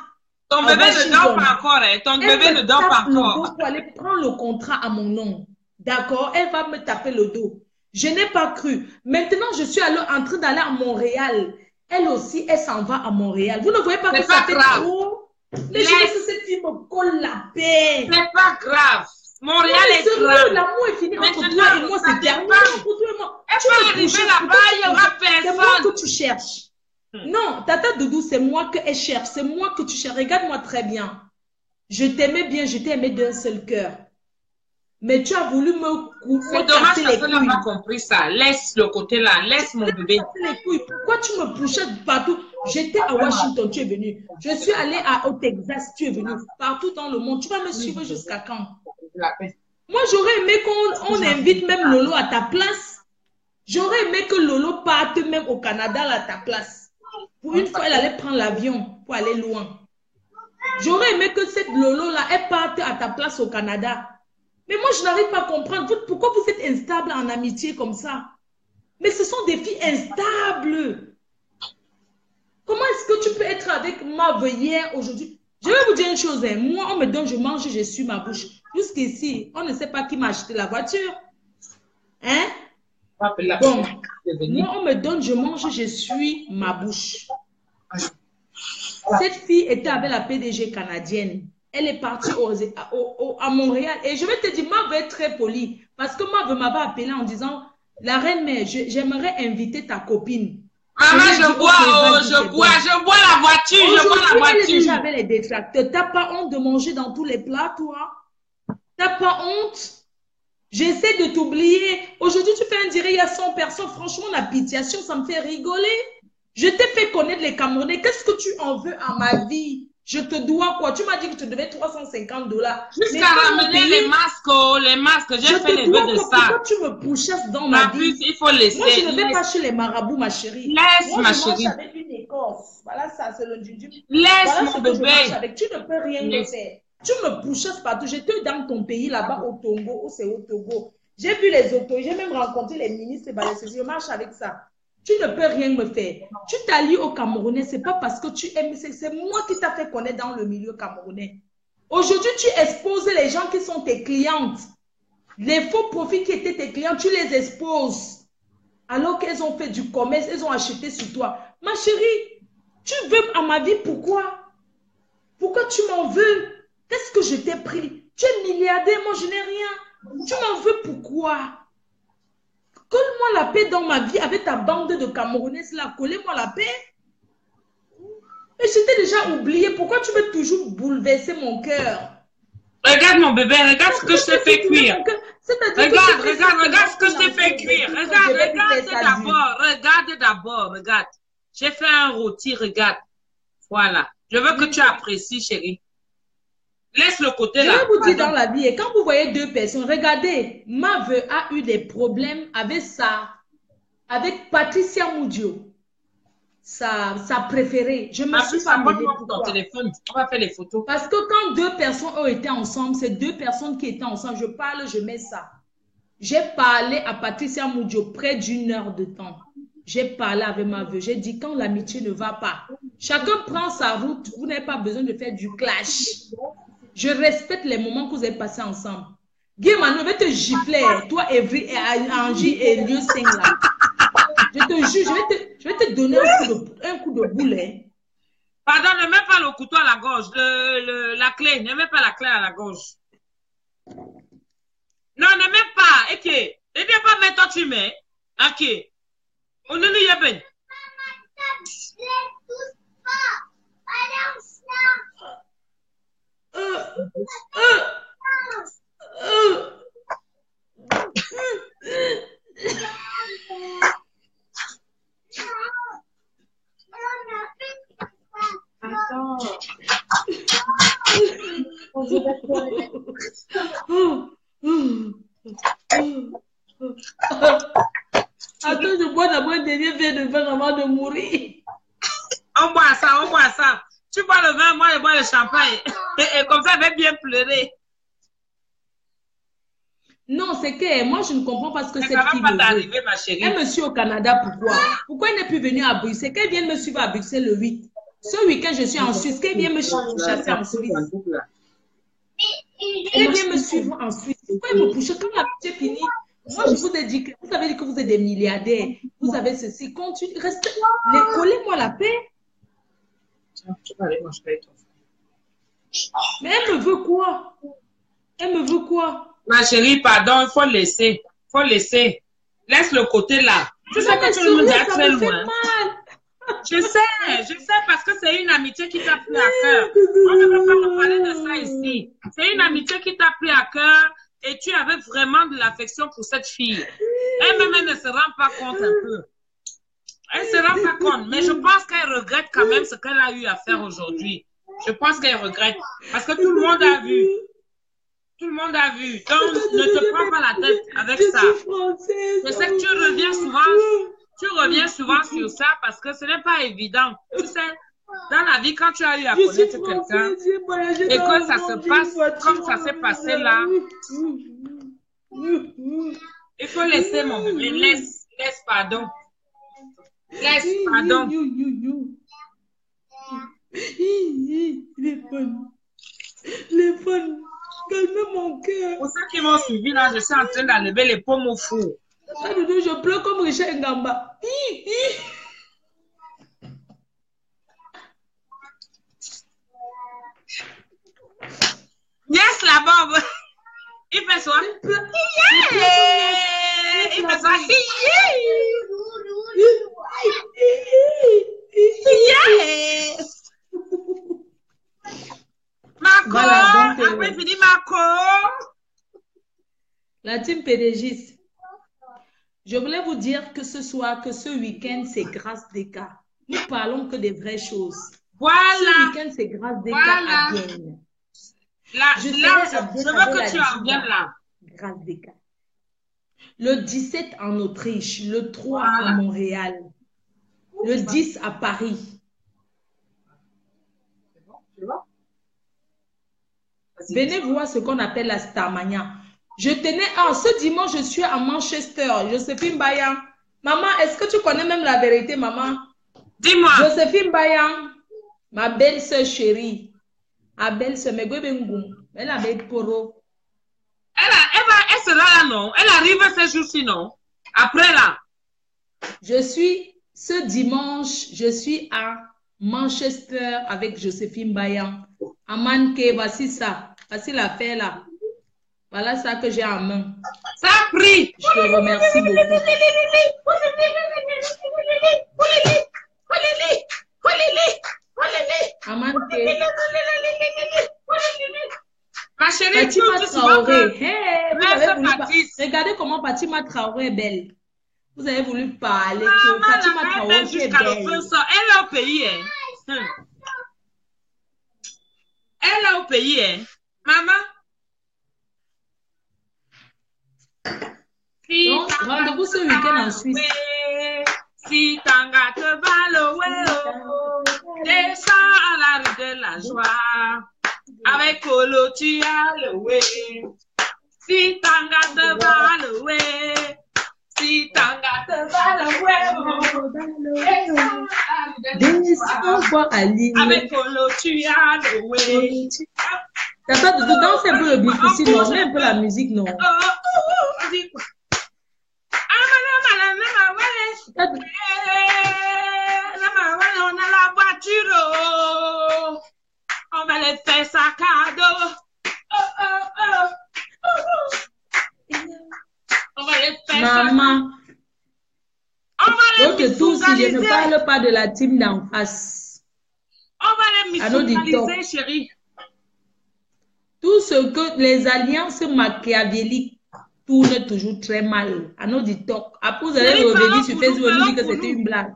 Ton bébé ne dort pas encore. Hein. Ton bébé ne dort pas encore. Pour aller prendre le contrat à mon nom. D'accord? Elle va me taper le dos. Je n'ai pas cru. Maintenant, je suis en train d'aller à Montréal. Elle aussi, elle s'en va à Montréal. Vous ne voyez pas que ça fait trop? Mais je veux que cette fille me colle la paix. C'est pas grave. Montréal est grave. L'amour est fini entre toi et moi. C'est terminé entre toi et moi. Elle va arriver là-bas, il n'y aura personne. C'est moi que tu cherches. Non, Tata Doudou, c'est moi qu'elle cherche. C'est moi que tu cherches. Regarde-moi très bien. Je t'aimais bien, je t'ai aimé d'un seul cœur. Mais tu as voulu c'est dommage que tu n'as pas compris ça. Laisse le côté là. Laisse mon bébé. Les couilles. Pourquoi tu me poussais partout? J'étais à Washington, tu es venu. Je suis allée au Texas, tu es venu. Partout dans le monde. Tu vas me suivre jusqu'à quand? Moi, j'aurais aimé qu'on invite même Lolo à ta place. J'aurais aimé que Lolo parte même au Canada à ta place. Pour une fois, elle allait prendre l'avion pour aller loin. J'aurais aimé que cette Lolo-là, elle parte à ta place au Canada. Mais moi, je n'arrive pas à comprendre. Pourquoi vous êtes instable en amitié comme ça? Mais ce sont des filles instables. Comment est-ce que tu peux être avec ma hier, aujourd'hui? Je vais vous dire une chose. Hein. Moi, on me donne, je mange, je suis ma bouche. Jusqu'ici, on ne sait pas qui m'a acheté la voiture. Hein? Bon, moi, on me donne, je mange, je suis ma bouche. Cette fille était avec la PDG canadienne. Elle est partie à Montréal. Et je vais te dire, ma veut être très polie. Parce que ma m'avait appelé en disant, la reine mère, j'aimerais inviter ta copine. Maman, je bois la voiture, je bois la voiture. Elle est déjà avec les détracteurs. T'as pas honte de manger dans tous les plats, toi? T'as pas honte? J'essaie de t'oublier. Aujourd'hui, tu fais un direct, il y a 100 personnes. Franchement, la pitiation, ça me fait rigoler. Je t'ai fait connaître les Camerounais. Qu'est-ce que tu en veux à ma vie? Je te dois quoi? Tu m'as dit que tu devais $350. Jusqu'à ramener les masques, j'ai fait les vœux de ça. Pourquoi tu me poussesses dans ma vie? Il faut laisser. Moi, je ne vais pas chez les marabouts, ma chérie. Laisse, moi, ma je chérie. mange avec une écorce. Voilà ça, c'est le jujube. Laisse, voilà mon bébé. Tu ne peux rien me faire. Tu me poussesses partout. J'étais dans ton pays, là-bas, au Togo, où c'est au Togo. J'ai vu les autos, j'ai même rencontré les ministres. Je marche avec ça. Tu ne peux rien me faire. Tu t'allies au Camerounais, ce n'est pas parce que tu aimes, c'est moi qui t'ai fait connaître dans le milieu camerounais. Aujourd'hui, tu exposes les gens qui sont tes clientes. Les faux profils qui étaient tes clients, tu les exposes. Alors qu'elles ont fait du commerce, elles ont acheté sur toi. Ma chérie, tu veux à ma vie, pourquoi? Pourquoi tu m'en veux? Qu'est-ce que je t'ai pris? Tu es milliardaire, moi je n'ai rien. Tu m'en veux pourquoi? Colle-moi la paix dans ma vie avec ta bande de Camerounaises là. Collez-moi la paix. Et je t'ai déjà oublié. Pourquoi tu veux toujours bouleverser mon cœur? Regarde mon bébé, regarde ce que je t'ai fait cuire. Regarde ce que je t'ai fait cuire. Regarde d'abord. J'ai fait un rôti, regarde. Voilà. Je veux que tu apprécies, chérie. Laisse le côté là. Je vais vous dire dans la vie, et quand vous voyez deux personnes, regardez, ma veuve a eu des problèmes avec ça, avec Patricia Moudio. Sa préférée. Je me suis pas mêlée. Ton téléphone. On va faire les photos. Parce que quand deux personnes ont été ensemble, c'est deux personnes qui étaient ensemble. Je parle, je mets ça. J'ai parlé à Patricia Moudio près d'une heure de temps. J'ai parlé avec ma veuve. J'ai dit quand l'amitié ne va pas, chacun prend sa route. Vous n'avez pas besoin de faire du clash. Je respecte les moments que vous avez passés ensemble. Guémano, je vais te gifler. Toi, Evry, Angie et Lieu 5 là. Je te jure, je vais te donner un coup de boulet. Pardon, ne mets pas le couteau à la gorge, la clé, ne mets pas la clé à la gorge. Non, ne mets pas, ok. Ne viens pas mettre, toi tu mets. Ok. On ne nous y a pas. Attends, je bois d'abord un dernier verre de vin avant de mourir. On boit ça. Tu bois le vin, moi je bois le champagne. Et comme ça, elle va bien pleurer. Non, c'est que moi, je ne comprends pas ce que c'est qui me veut. Ma chérie. Elle me suit au Canada, pourquoi? Pourquoi elle n'est plus venue à Bruxelles? Qu'elle vienne me suivre à Bruxelles le 8. Ce week-end, je suis en Suisse. Qu'elle vienne me chasser en Suisse. Elle vient me suivre en Suisse. Pourquoi elle me pousse? Quand la petite est finie, moi, je vous ai dit que vous avez dit que vous êtes des milliardaires. Vous avez ceci. Continue. Restez. Collez-moi la paix. Tu vas aller manger avec toi. Mais elle me veut quoi? Elle me veut quoi? Ma chérie, pardon, il faut laisser. Laisse le côté là. Tu sais que tu nous dis très loin. Je sais parce que c'est une amitié qui t'a pris à cœur. On ne peut pas me parler de ça ici. C'est une amitié qui t'a pris à cœur et tu avais vraiment de l'affection pour cette fille. Elle-même, elle ne se rend pas compte un peu. Elle ne se rend pas compte, mais je pense qu'elle regrette quand même ce qu'elle a eu à faire aujourd'hui. Je pense qu'elle regrette parce que tout le monde a vu. Tout le monde a vu. Donc, ne te prends pas la tête avec ça. Je sais que tu reviens souvent sur ça parce que ce n'est pas évident. Tu sais, dans la vie, quand tu as eu à connaître quelqu'un et que ça se passe comme ça s'est passé là, il faut laisser mon bébé. Laisse pardon. Laisse pardon. Les fun. Calmez mon cœur. Pour ceux qui m'ont suivi là, je suis en train d'enlever les pommes au four. Je pleure comme Richard Ngamba. Yes, la bombe. Il fait ça. Il fait ça. Marco, voilà, après fini Marco. La team PDG. Je voulais vous dire que ce week-end, c'est grâce des cas. Nous parlons que des vraies choses. Voilà. Ce week-end, c'est grâce des cas à Vienne. Je veux que tu en viennes là. Grâce des cas. Le 17 en Autriche, le 3 à Montréal, le 10 à Paris. Venez voir ce qu'on appelle la Starmania. Je tenais ce dimanche, je suis à Manchester. Joséphine Bayan. Maman, est-ce que tu connais même la vérité, maman? Dis-moi. Joséphine Bayan, ma belle-sœur chérie. Ma belle-sœur, elle a belle poro. Elle sera là, non? Elle arrive ces jours-ci, non? Après là. Ce dimanche, je suis à Manchester avec Joséphine Bayan. Amanke, voici ça. Voici l'affaire là. Voilà ça que j'ai en main. Ça a pris. Je te remercie beaucoup. Amanke. Ma chérie, Fatima Traoré. Hey, regardez comment Fatima Traoré est belle. Vous avez voulu parler que Fatima Traoré est belle. Elle est au pays. Hein. Elle est au pays. Hein. Maman. Donc, rendez-vous ce week-end en Suisse. Si Tanga te va descends à la rue de la joie. Avec Polo, tu as loué. Si Tanga te va si Tanga te va descends à l'île. Avec Polo, tu as loué. T'as pas de danser un peu le beat aussi, non? Mets un peu la musique, non? On a la voiture, on va les faire sac à dos. On va les faire maman. L'autre tour, si je ne parle pas de la team d'en face. On va les musicaliser, chérie. Tout ce que les alliances machiavéliques tournent toujours très mal. À nos TikTok. Après, vous allez revenir sur Facebook et nous dire que c'était une blague.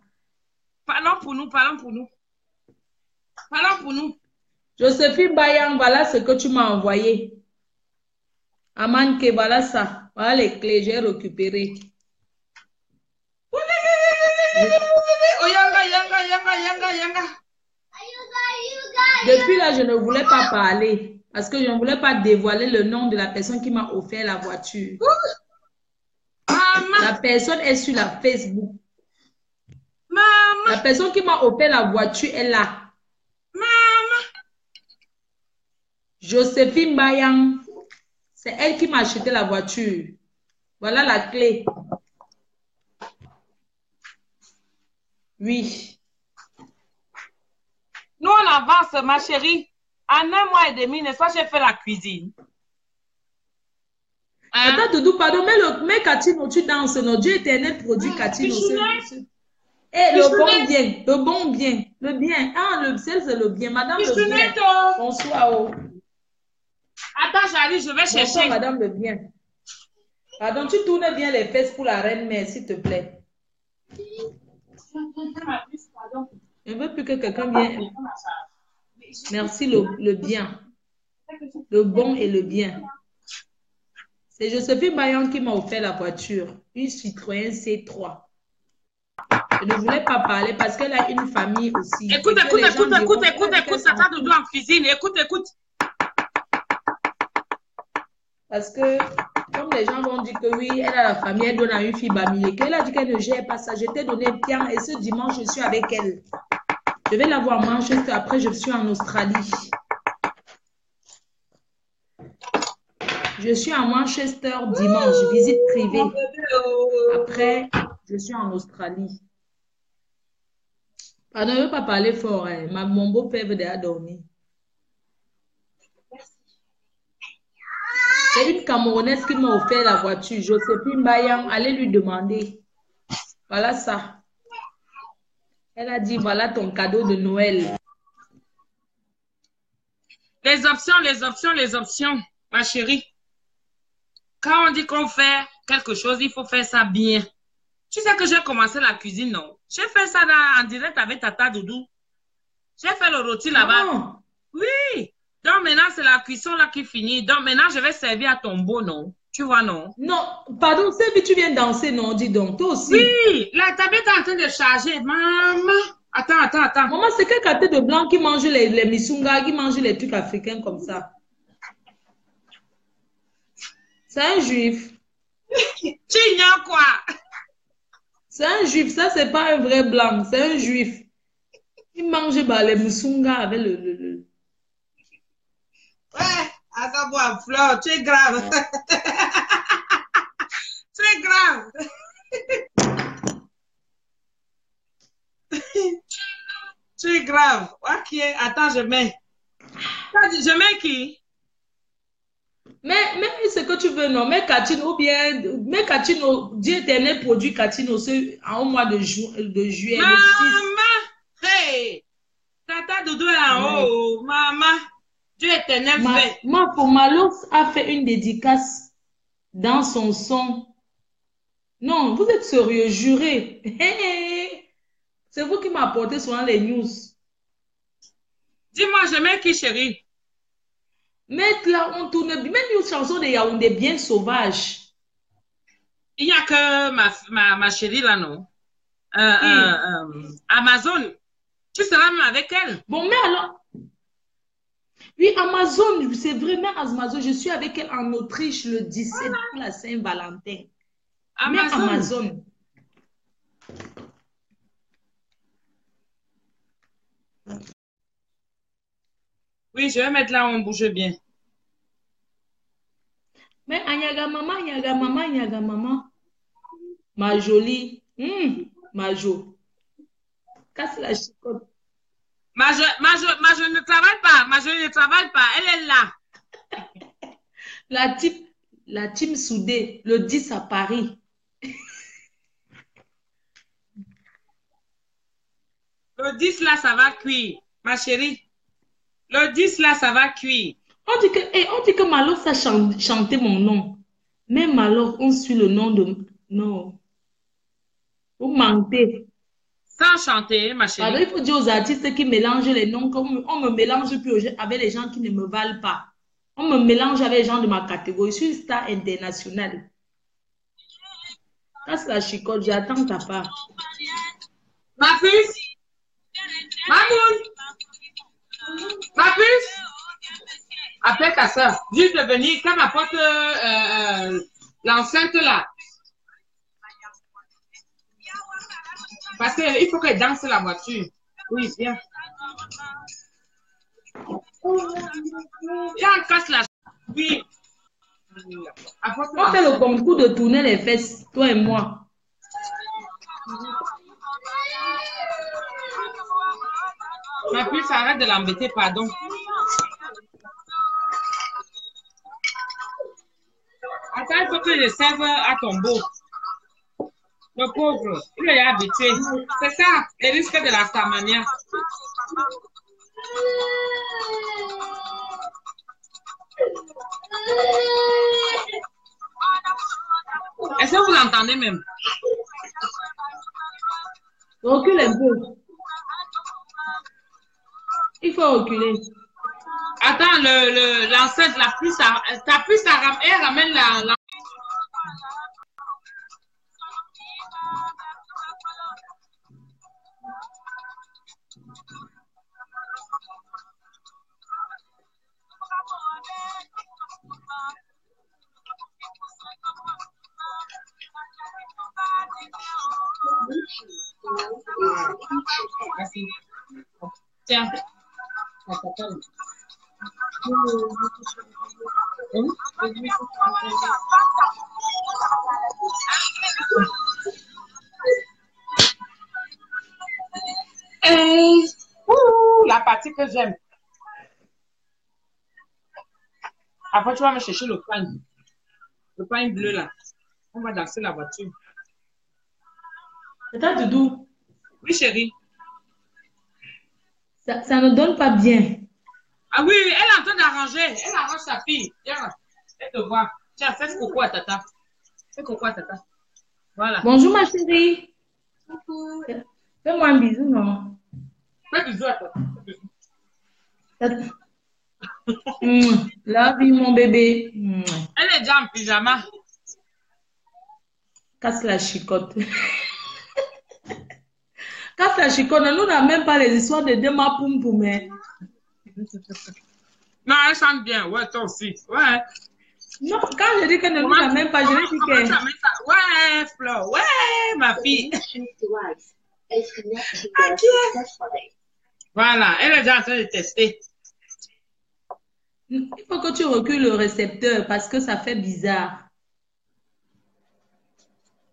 Parlons pour nous, parlons pour nous. Parlons pour nous. Joséphine Bayan, voilà ce que tu m'as envoyé. Amanke, voilà ça. Voilà les clés, j'ai récupéré. Depuis là, je ne voulais pas parler. Parce que je ne voulais pas dévoiler le nom de la personne qui m'a offert la voiture. La personne est sur la Facebook. La personne qui m'a offert la voiture est là. Joséphine Bayan. C'est elle qui m'a acheté la voiture. Voilà la clé. Oui. Nous, on avance, ma chérie. En 1 mois et demi, n'est-ce pas, j'ai fait la cuisine. Hein? Attends, Doudou, pardon, mais Catino, tu danses, non? Dieu éternel produit Catino. Eh, le bon bien, le bon bien, le bien. Ah, le sel, c'est le bien. Madame le bien. Bonsoir. Oh. Attends, j'arrive, je vais chercher. Bonsoir, madame le bien. Pardon, tu tournes bien les fesses pour la reine mère, s'il te plaît. Je ne veux plus que quelqu'un vienne. Merci, le bien. Le bon et le bien. C'est Joséphine Bayan qui m'a offert la voiture. Une Citroën C3. Je ne voulais pas parler parce qu'elle a une famille aussi. Écoute, Tata Doudou en cuisine. Écoute. Parce que, comme les gens vont dire que oui, elle a la famille, elle donne à une fille Bamilé. Elle a dit qu'elle ne gère pas ça. Je t'ai donné bien et ce dimanche, je suis avec elle. Je vais la voir à Manchester. Après, je suis en Australie. Je suis à Manchester dimanche, visite privée. Après, je suis en Australie. Pardon, je ne veux pas parler fort. Hein. Mon beau-père veut déjà dormir. C'est une Camerounaise qui m'a offert la voiture. Joséphine Bayan, allez lui demander. Voilà ça. Elle a dit, voilà ton cadeau de Noël. Les options, ma chérie. Quand on dit qu'on fait quelque chose, il faut faire ça bien. Tu sais que j'ai commencé la cuisine, non? J'ai fait ça en direct avec Tata Doudou. J'ai fait le rôti là-bas. Oh. Oui. Donc maintenant, c'est la cuisson là qui finit. Donc maintenant, je vais servir à ton beau, non? Tu vois, non? Non, pardon, c'est que tu viens danser, non? Dis donc, toi aussi. Oui, la tablette est en train de charger. Maman. Attends. Maman, c'est quel quartier de blanc qui mange les misunga, qui mange les trucs africains comme ça? C'est un juif. Tu ignores quoi? C'est un juif, ça c'est pas un vrai blanc, c'est un juif. Il mange bah, les musunga avec le... Ouais, Agabo Fleur, tu es grave. Tu es grave. truc grave. Ok, attends, je mets. Je mets qui? Mais ce que tu veux, non, mais Catine ou bien, mais Catine, Dieu éternel produit Catine aussi en mois de juillet, le 6. Maman, hey, Tata Doudou est en haut. Maman, Dieu éternel fait. Malox a fait une dédicace dans son son. Non, vous êtes sérieux, juré. C'est vous qui m'apportez souvent les news. Dis-moi, je mets qui, chérie? Mais là, on tourne même une chanson de Yaoundé bien sauvage. Il n'y a que ma chérie là, non? Amazon. Tu seras même avec elle. Bon, mais alors. Oui, Amazon, c'est vraiment Amazon. Je suis avec elle en Autriche le 17 pour la Saint-Valentin. Mais Amazon. Oui, je vais mettre là où on bouge bien. Mais Anyaga maman, Anyaga maman, Anyaga maman. Ma jolie. Ma jo. Casse la chicotte. Ma je ne travaille pas. Ma je ne travaille pas. Elle est là. La team soudée, le 10 à Paris. Le 10 là, ça va cuire. Ma chérie. Le 10 là, ça va cuire. On dit que Malo, ça chantait mon nom. Même alors, on suit le nom de... Non. Vous mentez. Sans chanter, ma chérie. Alors, il faut dire aux artistes qui mélangent les noms, comme on me mélange plus avec les gens qui ne me valent pas. On me mélange avec les gens de ma catégorie. Je suis une star internationale. Casse la chicotte, j'attends ta part. Ma puce. Mamoun. Ma puce. Appelle ta soeur. Dis de venir quand m'apporte l'enceinte là. Parce qu'il faut qu'elle danse la voiture. Oui, viens. Viens, on casse la... Oui. On fait le concours de tourner les fesses, toi et moi. Ma puce, arrête de l'embêter, pardon. Attends, il faut que je serve à ton beau. Le pauvre, il est habitué. C'est ça, le risque de la starmania. Est-ce que vous l'entendez même? Recule un peu. Il faut reculer. Attends, l'enceinte, la puce, ta puce, elle ramène la... Merci. Tiens. La partie que j'aime. Après, tu vas me chercher le pain. Le pain bleu là. On va danser la voiture. C'est ta doudou. Oui, chérie. Ça ne donne pas bien. Ah oui, elle est en train d'arranger. Elle arrange sa fille. Tiens, elle te voit. Tiens, fais coucou à tata. Fais coucou à tata. Voilà. Bonjour ma chérie. Coucou. Fais-moi un bisou, non? Fais bisou à tata. Love you, mon bébé. Elle est déjà en pyjama. Casse la chicotte. Casse la chicotte. Nous n'avons même pas les histoires de Dema Poum Poum. Non, elle chante bien. Ouais, toi aussi. Ouais. Non, quand je dis que nous n'avons même pas, je vais dire que... Ouais, Flo. Ouais, ma fille. Voilà, elle est déjà en train de tester. Il faut que tu recules le récepteur parce que ça fait bizarre.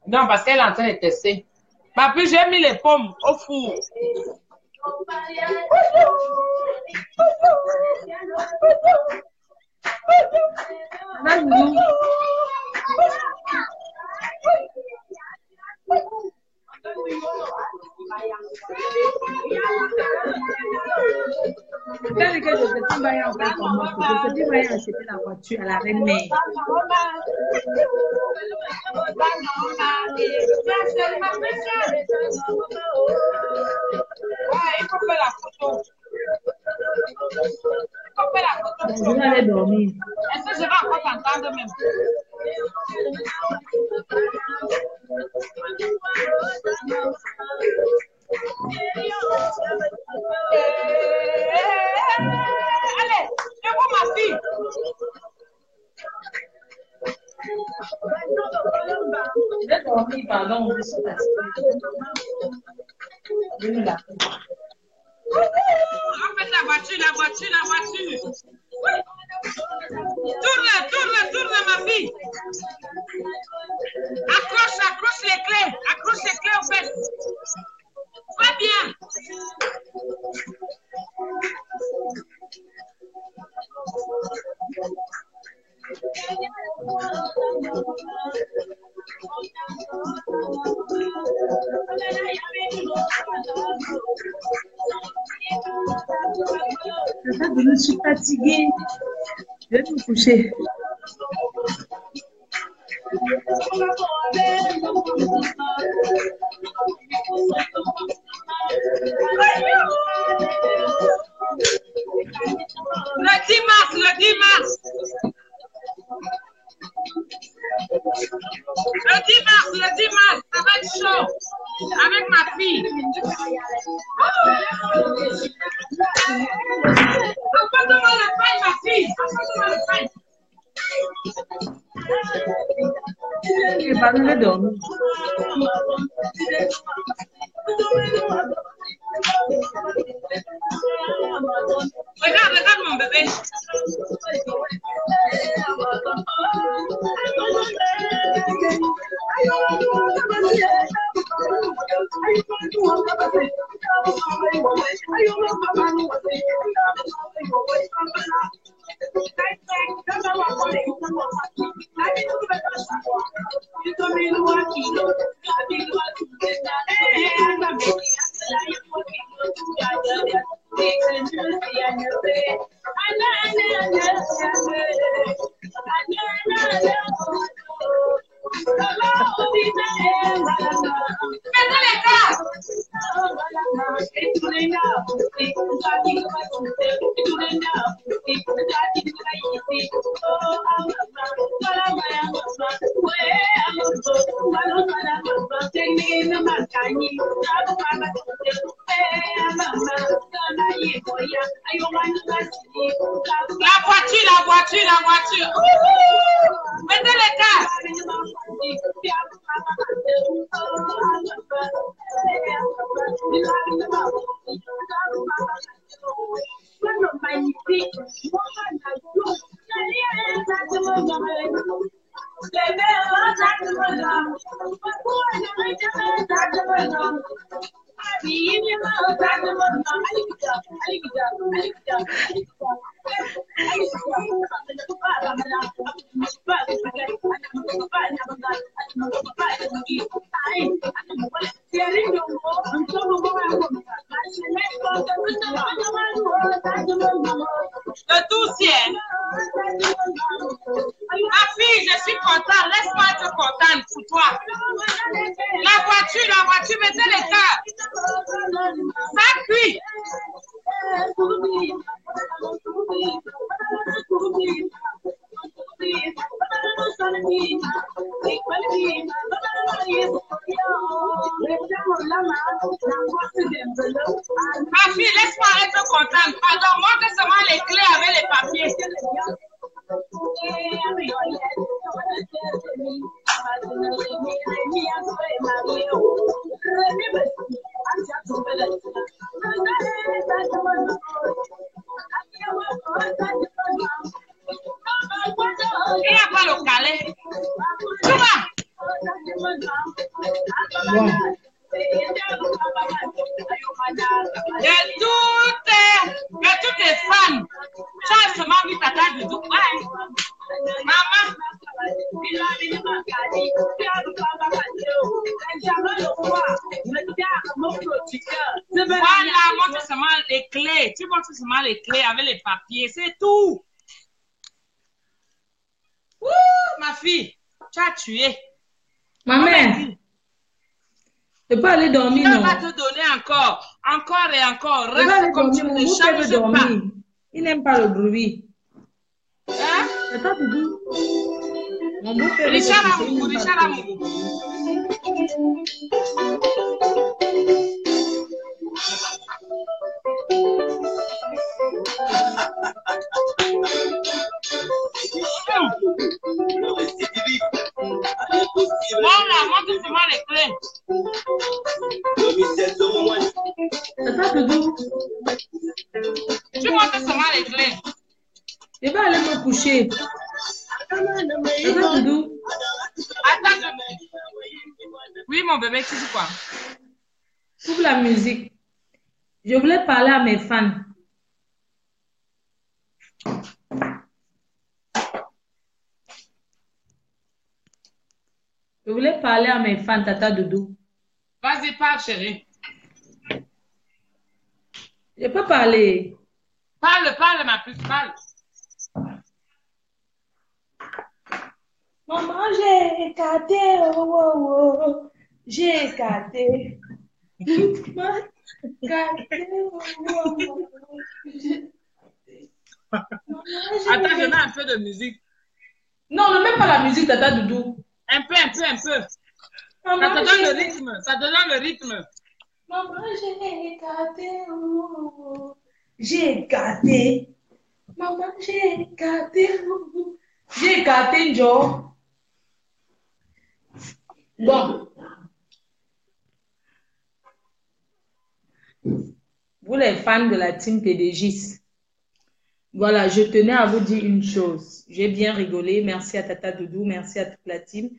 Non, parce qu'elle est en train de tester. Ma puce, j'ai mis les pommes au four. Quand que Joséphine va y en faire comment? Joséphine va y acheter la voiture à la reine-mère. Il faut faire la photo. Je vais aller dormir. Est-ce que je vais encore t'entendre même? Allez, je vois ma fille. Je vais dormir, pardon, je suis fatiguée. Je vais la En fait, la voiture. Tourne, ma fille. Accroche les clés, en fait. Va bien. Je suis fatiguée. Je vais me coucher. Le 10 mars. Le 10 mars, ça va être chaud. Avec ma fille. Apporte-moi la paille, ma fille. Apporte-moi la paille. Je vais pas me dormir. Regarde mon bébé. La voiture. Mettez les cartes. De tout ciel. Ma fille, je suis contente. Laisse-moi être contente pour toi. La voiture, mettez les cœurs. Ça cuit. Ma fille, laisse-moi être contente. Pardon, montre seulement les clés avec les papiers. Il n'y a pas le calais. Tu vas. De Voilà, montre seulement les clés. Tu montres seulement les clés avec les papiers, c'est tout. Ouh, ma fille, tu as tué. Ma mère, je peux aller dormir, Dieu non? va te donner encore, encore et encore. Je peux aller Reste comme tu dormir, ne mon beau-père veut changes pas. dormir. Il n'aime pas le bruit. Hein? Attends, Doudou. Mon beau-père veut se Richard coucher, il Amougou, n'aime pas Richard trop. Amougou. Voilà, montre seulement les clés. Attends, Doudou. Tu montres seulement les clés. Je vais aller me coucher. Attends, Doudou. Attends. Oui, mon bébé, tu dis quoi? Coupe la musique. Je voulais parler à mes fans. Je voulais parler à mes fans, Tata Doudou. Vas-y, parle, chérie. Je peux parler. Parle, parle, ma puce, parle. Maman, j'ai écarté. Oh, oh, oh. J'ai écarté. Maman, écarté. Oh, oh, oh. Attends, je mets un peu de musique. Non, ne mets pas la musique, Tata Doudou. Un peu, un peu, un peu. Maman, Ça te donne le rythme, ça te donne le rythme. Maman, j'ai écarté. Oh, oh, oh. J'ai écarté. Maman, j'ai écarté. Oh, oh. J'ai écarté, Joe. Bon. Vous les fans de la team PDGIS, voilà, je tenais à vous dire une chose. J'ai bien rigolé. Merci à Tata Doudou, merci à toute la team.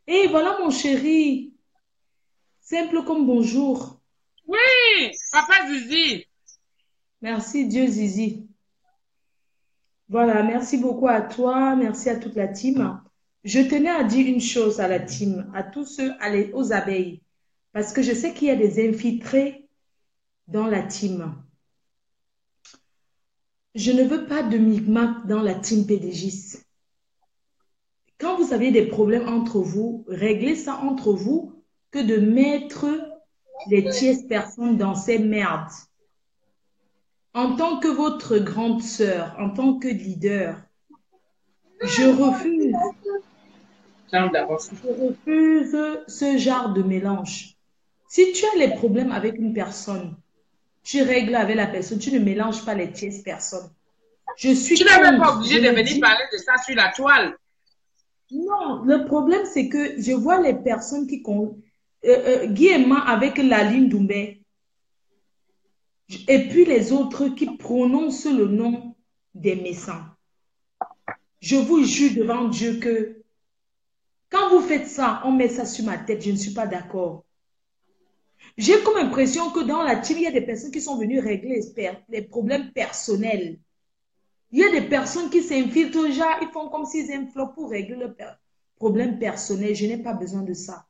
Et voilà mon chéri. Simple comme bonjour. Oui, papa Zizi. Merci Dieu Zizi. Voilà, merci beaucoup à toi, merci à toute la team. Je tenais à dire une chose à la team, à tous ceux, aux abeilles, parce que je sais qu'il y a des infiltrés dans la team. Je ne veux pas de micmac dans la team PDGIS. Quand vous avez des problèmes entre vous, réglez ça entre vous que de mettre les tierces personnes dans ces merdes. En tant que votre grande sœur, en tant que leader, je refuse ce genre de mélange. Si tu as les problèmes avec une personne, tu règles avec la personne, tu ne mélanges pas les tierces personnes. Je suis Tu n'es même pas obligé de venir parler de ça sur la toile. Non, le problème, c'est que je vois les personnes qui Guillemot avec Laline Doumbé et puis les autres qui prononcent le nom des médecins. Je vous jure devant Dieu que quand vous faites ça, on met ça sur ma tête, je ne suis pas d'accord. J'ai comme impression que dans la team, il y a des personnes qui sont venues régler les problèmes personnels. Il y a des personnes qui s'infiltrent, genre, ils font comme s'ils infiltrent pour régler leurs problèmes personnels. Je n'ai pas besoin de ça.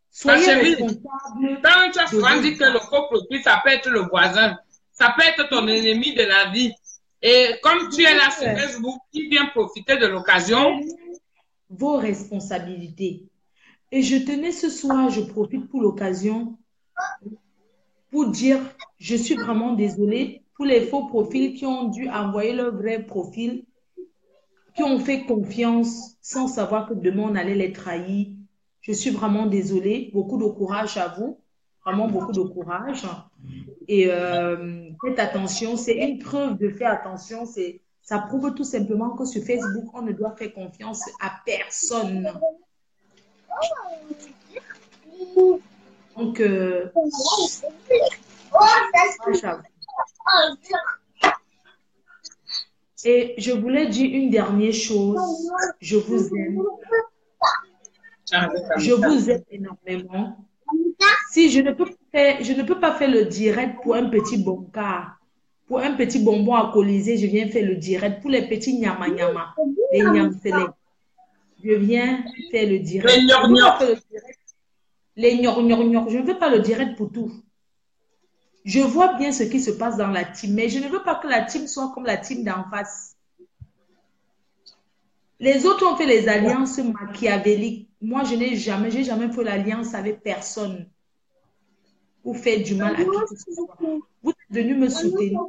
Soyez responsables. Quand tu as souvent dit que le faux profil, ça peut être le voisin, ça peut être ton ennemi de la vie. Et comme tu es là sur Facebook, qui vient profiter de l'occasion. Vos responsabilités. Et je tenais ce soir, je profite pour l'occasion pour dire, je suis vraiment désolée pour les faux profils qui ont dû envoyer leur vrai profil, qui ont fait confiance sans savoir que demain on allait les trahir. Je suis vraiment désolée. Beaucoup de courage à vous. Vraiment beaucoup de courage. Et faites attention. C'est une preuve de faire attention. Ça prouve tout simplement que sur Facebook, on ne doit faire confiance à personne. Donc, et je voulais dire une dernière chose. Je vous aime. Je vous aime énormément. Si je ne peux pas faire le direct pour un petit boncard, pour un petit bonbon alcoolisé, je viens faire le direct. Pour les petits nyama nyama, les nyamselés, je viens faire le direct. Les gnor gnor gnor, je ne fais pas le direct pour tout. Je vois bien ce qui se passe dans la team, mais je ne veux pas que la team soit comme la team d'en face. Les autres ont fait les alliances machiavéliques. Moi, j'ai jamais fait l'alliance avec personne pour faire du mal à qui que ce soit. Vous êtes venu me soutenir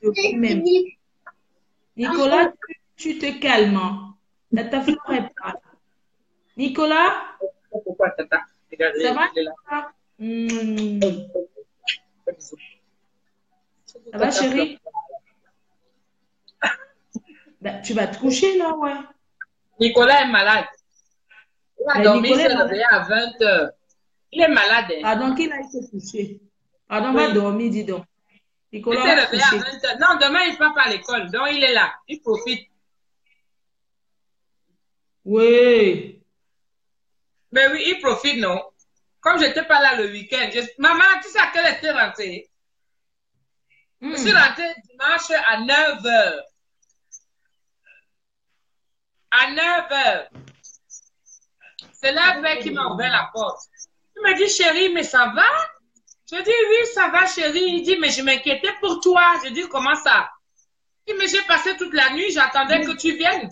de vous-même. Nicolas, tu te calmes. Tata Flore est pas là. Nicolas, Pourquoi, tata? Regardez, ça va, il est là. Nicolas? Ça va, chérie? Ben, tu vas te coucher là, ouais. Nicolas est malade. Il va Ben, dormir, il Nicolas est s'est malade. réveillé à 20 h. Il est malade. Hein. Pardon, qu'il a été couché. Pardon, Oui. va dormir, dis donc. Il Nicolas s'est va réveillé à coucher. 20 h. Non, demain, il ne va pas à l'école. Donc, il est là. Il profite. Oui. Mais oui, il profite, non? Comme je n'étais pas là le week-end. Maman, tu sais à quelle heure tu es rentrée? Je suis rentrée dimanche à 9 h. À 9 h. C'est là qui m'a ouvert la porte. Il me dit, chérie, mais ça va? Je dis, oui, ça va, chérie. Il dit, mais je m'inquiétais pour toi. Je dis, comment ça? Il dit, mais j'ai passé toute la nuit, j'attendais que tu viennes.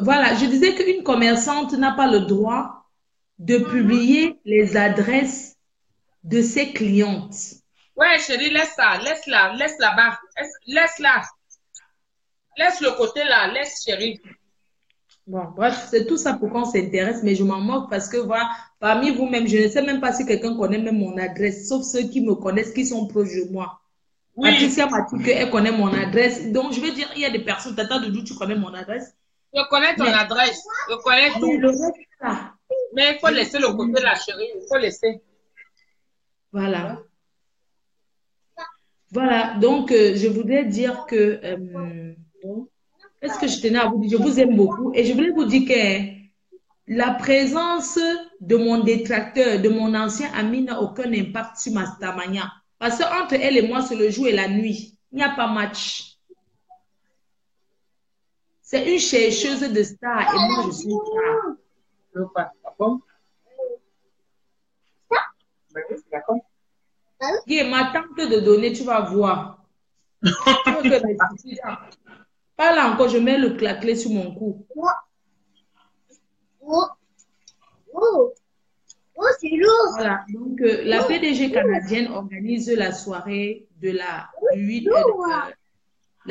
Voilà, je disais qu'une commerçante n'a pas le droit de publier les adresses de ses clientes. Ouais, chérie, laisse ça, laisse-la, laisse là-bas, laisse-la. Laisse le côté là, laisse, chérie. Bon, bref, c'est tout ça pour qu'on s'intéresse, mais je m'en moque parce que, voilà, parmi vous-même, je ne sais même pas si quelqu'un connaît même mon adresse, sauf ceux qui me connaissent, qui sont proches de moi. Oui. Patricia m'a dit qu'elle connaît mon adresse. Donc, je veux dire, il y a des personnes, Tata Doudou, tu connais mon adresse. Je connais ton adresse, je connais tout. Le reste, là. Mais il faut laisser le côté là, chérie, il faut laisser. Voilà. Voilà, donc je voudrais dire que qu'est-ce que je tenais à vous dire? Je vous aime beaucoup et je voulais vous dire que la présence de mon détracteur, de mon ancien ami n'a aucun impact sur ma stamania. Parce qu'entre elle et moi, c'est le jour et la nuit. Il n'y a pas match. C'est une chercheuse de stars et moi, je suis une star. Je veux pas. Bon? D'accord. Guy, ma tante de donner, tu vas voir. Pas là encore, je mets la clé sur mon cou. C'est lourd. Voilà, donc la PDG canadienne organise la soirée de la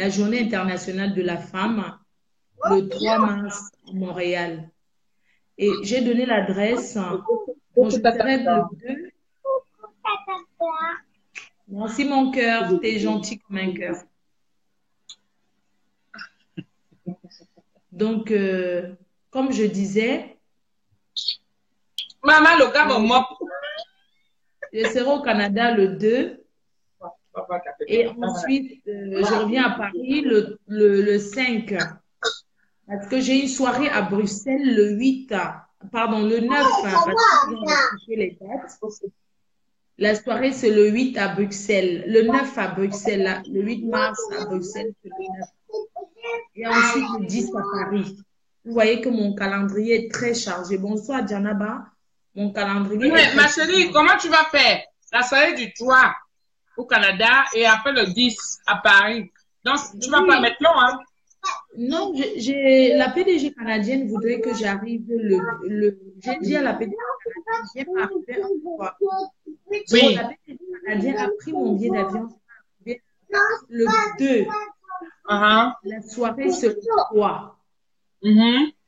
Journée internationale de la femme le 3 mars à Montréal. Et j'ai donné l'adresse. Bon, je serai le 2. Merci mon cœur, t'es gentil comme un cœur. Donc, comme je disais, maman, le gars me moque. Je serai au Canada le 2. Et ensuite, je reviens à Paris le 5. Parce que j'ai une soirée à Bruxelles le 8. Pardon, le 9. Parce que j'ai les dates. La soirée, c'est le 8 à Bruxelles. Le 9 à Bruxelles. Le 8 mars à Bruxelles, c'est le 9. Et ensuite, le 10 à Paris. Vous voyez que mon calendrier est très chargé. Bonsoir, Djanaba. Mon calendrier mais, est très ma chérie, comment tu vas faire? La soirée du 3 au Canada et après le 10 à Paris. Donc, tu vas pas mettre long, hein? Non, la PDG canadienne voudrait que j'arrive j'ai dit à la PDG canadienne, j'ai arrivé en fois. Oui. La PDG canadienne a pris mon billet d'avion le 2. La soirée, c'est le 3.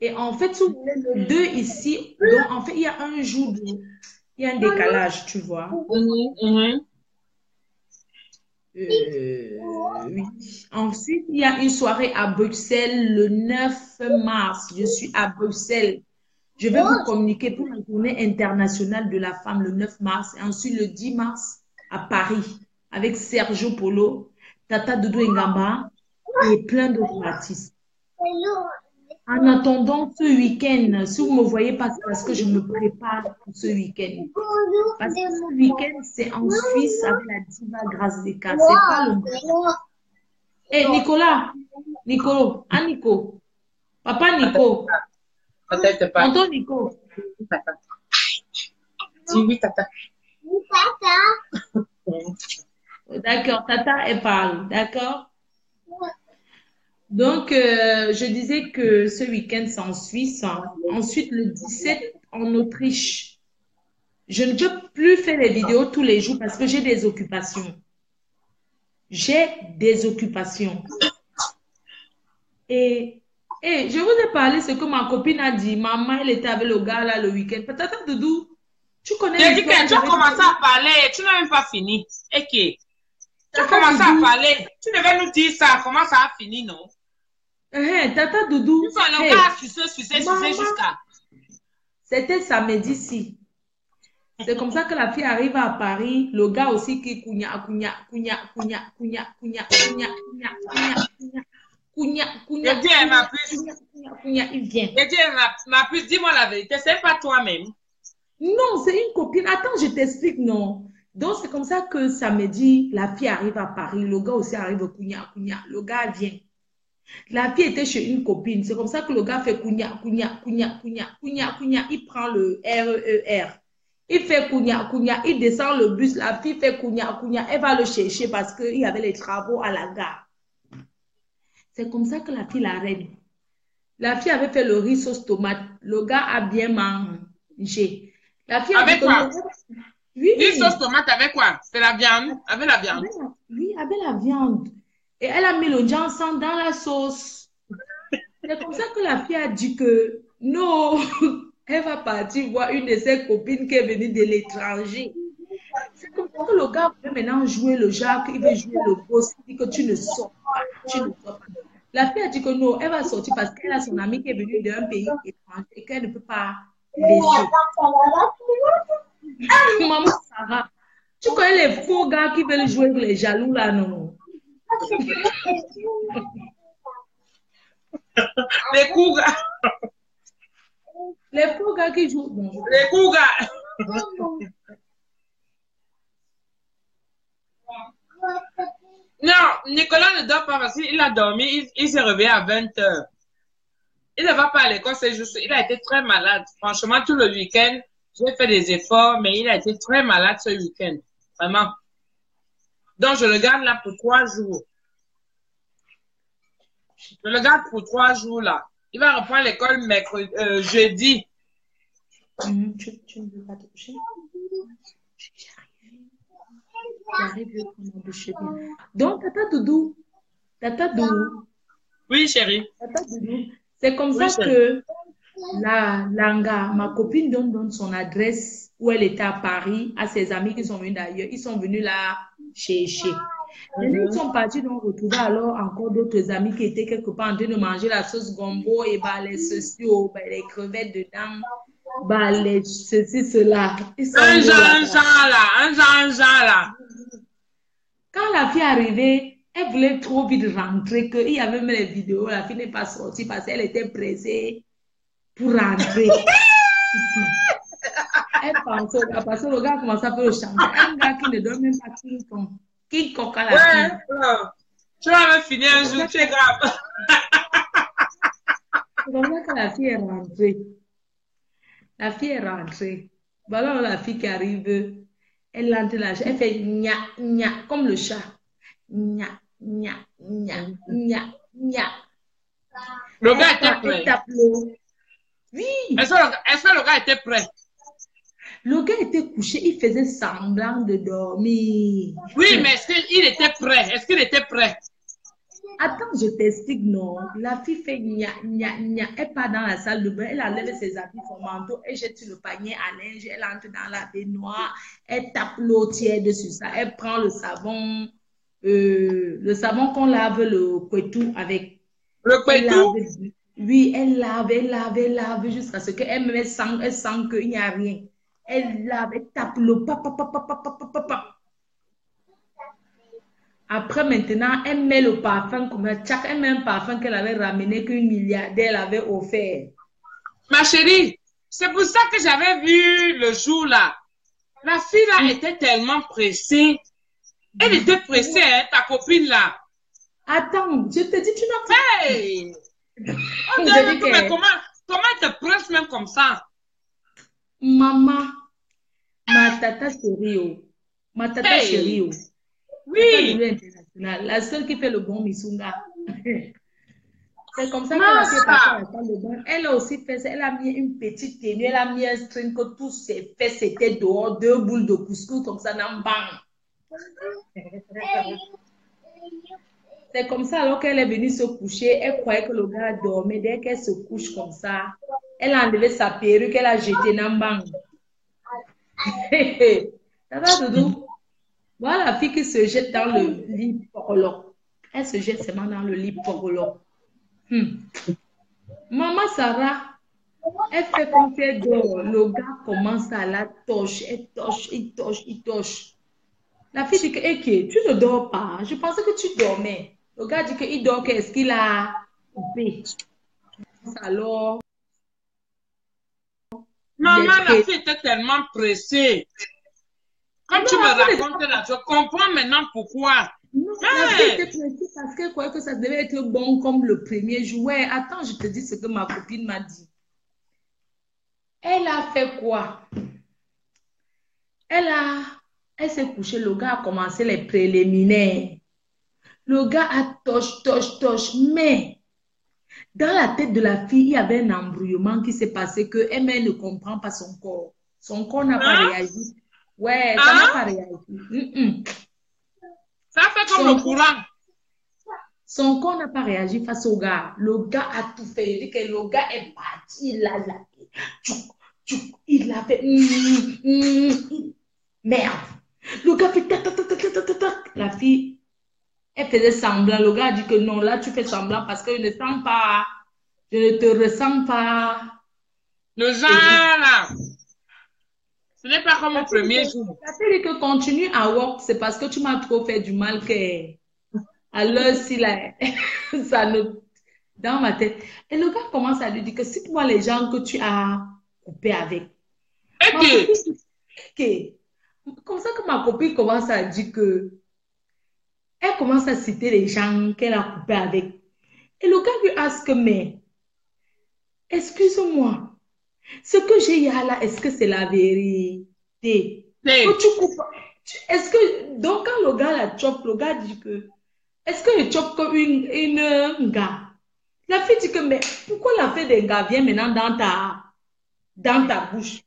Et en fait, si vous voulez, le 2 ici, donc en fait, il y a un jour, il y a un décalage, tu vois. Oui. Ensuite, il y a une soirée à Bruxelles le 9 mars. Je suis à Bruxelles. Je vais vous communiquer pour la journée internationale de la femme le 9 mars. Et ensuite, le 10 mars à Paris avec Sergio Polo, Tata Doudou Ngamba et plein d'autres artistes. En attendant ce week-end, si vous ne me voyez pas, c'est parce que je me prépare pour ce week-end. Parce que ce week-end, c'est en Suisse avec la diva Grâce des Cas. C'est pas le bon. Hé, Nicolas, Nico, Nico. Papa Nico. Tonton Nico. Dis oui, tata. D'accord, Tata, elle parle. D'accord? Donc, je disais que ce week-end, c'est en Suisse, hein. Ensuite, le 17, en Autriche. Je ne peux plus faire les vidéos tous les jours parce que j'ai des occupations. J'ai des occupations. Et je vous ai parlé ce que ma copine a dit. Maman, elle était avec le gars là le week-end. Peut-être, Doudou, tu connais J'ai dit l'histoire que tu as commencé à parler, tu n'as même pas fini. Et qui? Tu as commencé à parler, tu devais nous dire ça, comment ça a fini, non? Tata Doudou. Tu fais le gars sucer jusqu'à. C'était samedi-ci. C'est comme ça que la fille arrive à Paris. Le gars aussi qui cugna, Je dis, ma puce. Il vient. Je dis, ma puce, dis-moi la vérité, c'est pas toi-même. Non, c'est une copine. Attends, je t'explique, non. Donc, c'est comme ça que samedi, la fille arrive à Paris. Le gars aussi arrive, cugna. Le gars vient. La fille était chez une copine. C'est comme ça que le gars fait cugna. Il prend le RER. Il fait cugna. Il descend le bus. La fille fait cugna. Elle va le chercher parce qu'il y avait les travaux à la gare. C'est comme ça que la fille l'arrête. La fille avait fait le riz sauce tomate. Le gars a bien mangé. La fille avec quoi? Oui. Riz sauce tomate avec quoi? C'est la viande? Avec la viande? Oui, avec la viande. Et elle a mis le janson dans la sauce. C'est comme ça que la fille a dit que non, elle va partir voir une de ses copines qui est venue de l'étranger. C'est comme ça que le gars veut maintenant jouer le Jacques, il veut jouer le boss, il dit que tu ne sors pas, tu ne sors pas. La fille a dit que non, elle va sortir parce qu'elle a son ami qui est venu d'un pays étranger et qu'elle ne peut pas laisser. Maman Sarah, tu connais les faux gars qui veulent jouer les jaloux là, non? Les coups gars. Les faux gars qui jouent. Bon, les coups gars. Non, Nicolas ne dort pas parce qu'il a dormi, il s'est réveillé à 20h. Il ne va pas à l'école, c'est juste, il a été très malade. Franchement, tout le week-end, j'ai fait des efforts, mais il a été très malade ce week-end. Vraiment. Donc, je le garde là pour 3 jours. Je le garde pour 3 jours là. Il va reprendre l'école jeudi. Tu ne veux pas te coucher? Donc, Tata Doudou. Oui, chérie. Tata Doudou. C'est comme ça que la Langa, ma copine, donne son adresse où elle était à Paris à ses amis qui sont venus d'ailleurs. Ils sont venus là chercher. Ils sont partis donc retrouver alors encore d'autres amis qui étaient quelque part en train de manger la sauce gombo et bah, les sociaux, bah, les crevettes dedans, bah, les ceci, cela. Un Jean là. Quand la fille est arrivée, elle voulait trop vite rentrer qu'il y avait même les vidéos. La fille n'est pas sortie parce qu'elle était pressée pour rentrer. Elle pensait, parce que le gars a commencé à faire le chanter. Un gars qui ne donne même pas King Kong à la fille. Tu vas me finir un jour, tu es grave. C'est comme ça que la fille est rentrée. La fille est rentrée. Voilà la fille qui arrive. Elle entre là, elle fait gna, gna, comme le chat. Gna, gna, gna, gna, gna. Le gars était prêt. Oui. Est-ce que le gars était prêt? Le gars était couché, il faisait semblant de dormir. Oui, mais est-ce qu'il était prêt? Est-ce qu'il était prêt? Attends, je t'explique, non. La fille fait gna, gna, gna. Elle part dans la salle de bain, elle enlève ses habits, son manteau, elle jette sur le panier à linge, elle entre dans la baignoire, elle tape l'eau tiède sur ça, elle prend le savon qu'on lave le couetou avec. Le couetou? Oui, elle lave jusqu'à ce qu'elle sent qu'il n'y a rien. Elle lave, elle tape l'eau, Après, maintenant, elle met le parfum comme ça. Elle met un parfum qu'elle avait ramené, qu'une milliardaire avait offert. Ma chérie, c'est pour ça que j'avais vu le jour là. La fille là était tellement pressée. Elle était pressée, hein, ta copine là. Attends, je te dis, tu n'as pas... Hey! On dirait que, mais comment elle te presse même comme ça? Maman, ma tata chérie, Ma tata Hey. chérie. Oh. Oui. Tata Doudou internationale. La seule qui fait le bon Missunga. C'est comme ça que la fille est partie à la salle de bain. Elle a aussi fait ça. Elle a mis une petite tenue. Elle a mis un string que tous ses fesses étaient dehors. 2 boules de couscous comme ça dans le banc. C'est comme ça alors qu'elle est venue se coucher. Elle croyait que le gars dormait. Dès qu'elle se couche comme ça, elle a enlevé sa perruque. Elle a jeté dans le banc. Tata Doudou. Voilà la fille qui se jette dans le lit porolo. Elle se jette seulement dans le lit porolo. Maman Sarah, elle fait comme si elle dort. Le gars commence à la torche. Elle torche, il torche, il torche. La fille dit que, hey, tu ne dors pas. Je pensais que tu dormais. Le gars dit qu'il dort, qu'est-ce qu'il a coupé? Alors, Maman, la fille était tellement pressée. Quand tu me racontes là, je comprends maintenant pourquoi. Non, la fille était pressée parce qu'elle croyait que ça devait être bon comme le premier jour. Ouais, attends, je te dis ce que ma copine m'a dit. Elle a fait quoi? Elle s'est couchée, le gars a commencé les préliminaires. Le gars a torche, mais dans la tête de la fille, il y avait un embrouillement qui s'est passé que elle ne comprend pas son corps. Son corps n'a pas réagi. Ouais, ça n'a pas réagi. Ça fait comme le courant. Son corps n'a pas réagi face au gars. Le gars a tout fait. Il dit que le gars est parti, il a laqué. Il a fait... Merde. Le gars fait... La fille, elle faisait semblant. Le gars a dit que non, là, tu fais semblant parce que je ne sens pas. Je ne te ressens pas. Le genre, là. Ce n'est pas comme le premier jour. Ça veut dire que continue à work, c'est parce que tu m'as trop fait du mal que... Alors, si là, ça ne... Dans ma tête. Et le gars commence à lui dire que cite-moi les gens que tu as coupé avec. Comme ça que ma copine commence à dire que... Elle commence à citer les gens qu'elle a coupé avec. Et le gars lui ask, mais... Excuse-moi. Ce que j'ai là, est-ce que c'est la vérité? Que tu coupes... Est-ce que... Donc, quand le gars la chope, le gars dit que... Est-ce que je chope comme une gars? La fille dit que, mais pourquoi la fête d'un gars vient maintenant dans ta bouche?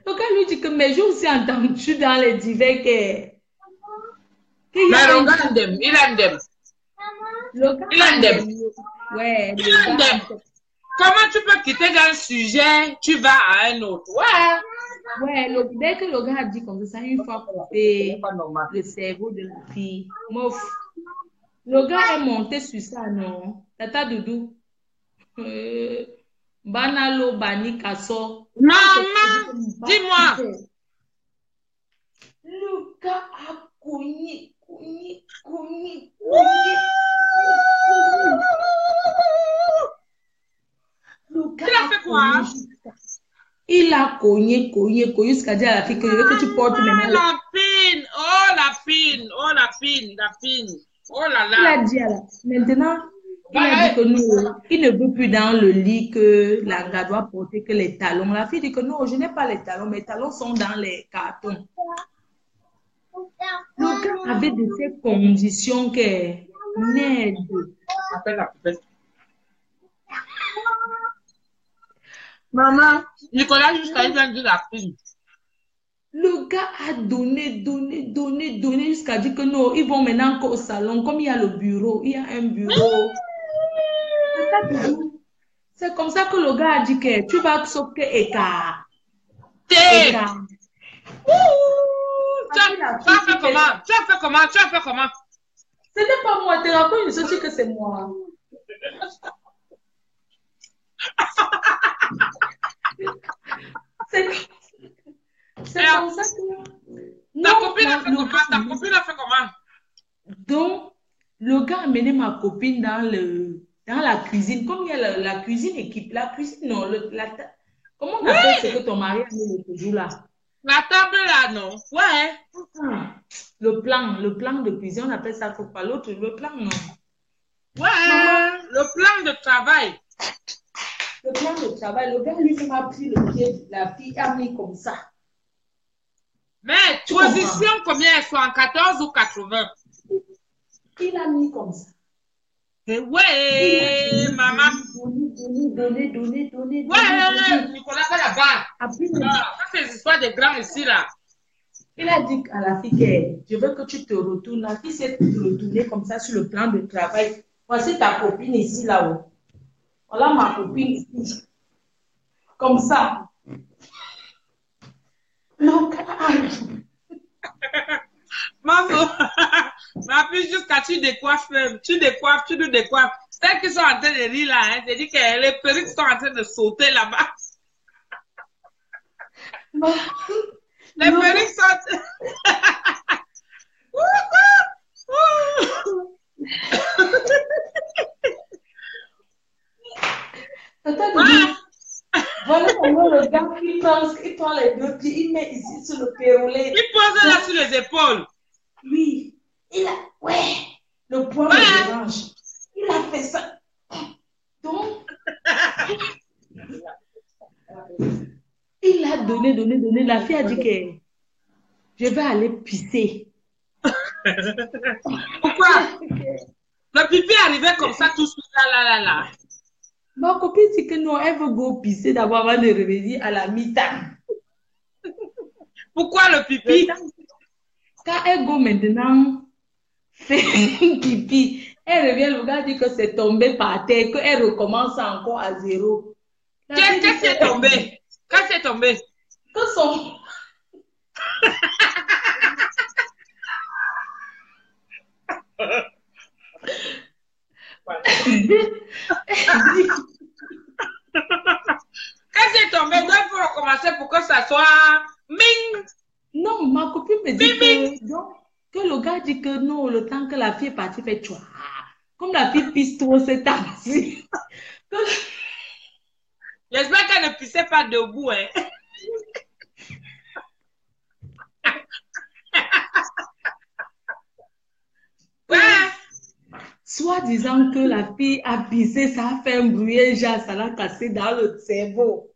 Donc, elle lui dit que, mais j'ai aussi entendu dans les divers que... Mais le gars aime, il aime. Il aime. Ouais, il aime. Comment tu peux quitter un sujet, tu vas à un autre? Ouais. Ouais, dès que le gars a dit comme ça, une fois coupé le cerveau de la fille, mouf. Le gars est monté sur ça, non? Tata Doudou. Banalo, Bani, Kasso. Maman, dis-moi. Le gars a cogné. Le gars a fait quoi? Il a cogné jusqu'à dire à la fille que tu portes maintenant. La pine, oh la pine. Oh là là. Il a dit à la... Maintenant, il a dit que non, il ne veut plus dans le lit que la gars doit porter que les talons. La fille dit que non, je n'ai pas les talons, mes talons sont dans les cartons. Le gars avait de ces conditions que n'aide. Maman, Nicolas jusqu'à il vient de la pine. Le gars a donné jusqu'à dire que non, ils vont maintenant au salon. Comme il y a le bureau, il y a un bureau. C'est comme ça que le gars a dit que tu vas sauter écart. Tu as fait comment? Ce n'est pas moi, tu racontes une chose que c'est moi. C'est comme ça que... Ta copine a fait comment? Donc, le gars a mené ma copine dans la cuisine. Comme il y a la cuisine équipe, la cuisine, non, comment on appelle ce que ton mari a mis le jour là? La table là, non? Ouais. Le plan de cuisine, on appelle ça quoi? L'autre, le plan, non? Ouais, maman, le plan de travail. Le plan de travail, le gars lui m'a pris le pied, la fille a mis comme ça. Mais Tu position combien? 74 ou 80? Il a mis comme ça. Ouais, maman. Donner. Ouais, Nicolas va là-bas. Après, Ça, c'est l'histoire des grands ici, là. il a dit à la fille que je veux que tu te retournes. La fille s'est retournée comme ça sur le plan de travail. Voici ta copine ici, là-haut. Voilà ma copine ici. Comme ça. Non, Maman, ma fille, jusqu'à tu décoiffes même. Tu nous décoiffes. Celles qui sont en train de rire là, hein, c'est dit que les perruques sont en train de sauter là-bas. Les perruques sont... voilà comment le gars qui pense, il prend les deux pieds, il met ici sur le pérolet. Il pose là sur les épaules. Oui, le poids me dérange. Il a fait ça. Donc, il a donné. La fille a dit que je vais aller pisser. Pourquoi? Le pipi est arrivé comme ça, tout de suite, là. Ma copine dit que non, elle veut go pisser d'abord avant de revenir à la mi-temps. Pourquoi le pipi? Quand elle go maintenant faire pipi, elle revient, le gars dit que c'est tombé par terre, qu'elle recommence encore à zéro. Qu'est-ce qui est tombé? Qu'est-ce qui est tombé? Que son... Qu'est-ce qui est tombé? Donc, il faut recommencer pour que ça soit ming. Non, ma copine me dit que le gars dit que non, le temps que la fille est partie, fait tchouah. Comme la fille pisse trop cette temps-ci. J'espère qu'elle ne pissait pas debout, hein. Ouais. Soit disant que la fille a pissé, ça a fait un bruit, genre, ça l'a cassé dans le cerveau.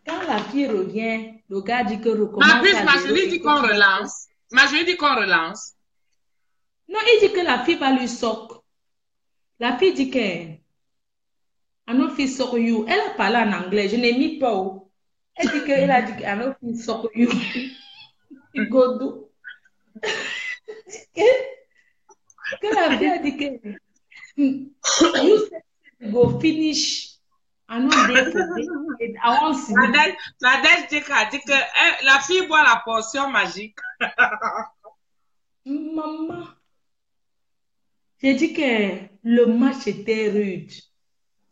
Quand la fille revient, le gars dit que recommence. Marjorie dit qu'on relance. Marjorie dit qu'on relance. Non, il dit que la fille va lui soc. La fille dit que notre fille soc you. Elle a parlé en anglais, je n'ai mis pas. Elle dit qu'elle a dit que notre fille soc you. Il go do. Que la fille a dit que you said go finish. La Dèche dit que la fille boit la potion magique. Maman, j'ai dit que le match était rude.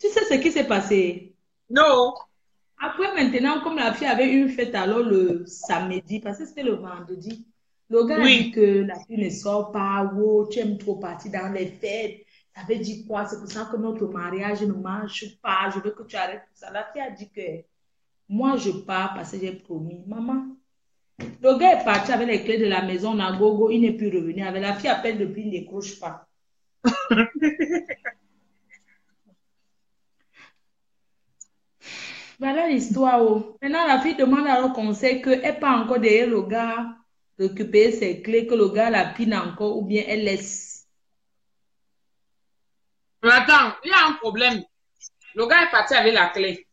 Tu sais ce qui s'est passé? Non. Après, maintenant, comme la fille avait une fête alors le samedi, parce que c'était le vendredi, le gars a dit que la fille ne sort pas, wow, tu aimes trop partir dans les fêtes. Ça veut dire quoi? C'est pour ça que notre mariage ne marche pas. Je veux que tu arrêtes tout ça. La fille a dit que moi, je pars parce que j'ai promis. Maman, le gars est parti avec les clés de la maison. On a gogo, il n'est plus revenu. Avec la fille appelle depuis, il ne décroche pas. Voilà l'histoire. Oh. Maintenant, la fille demande à le conseil qu'elle pas encore derrière le gars récupérer ses clés, que le gars la pine encore ou bien elle laisse. Mais attends, il y a un problème. Le gars est parti avec la clé.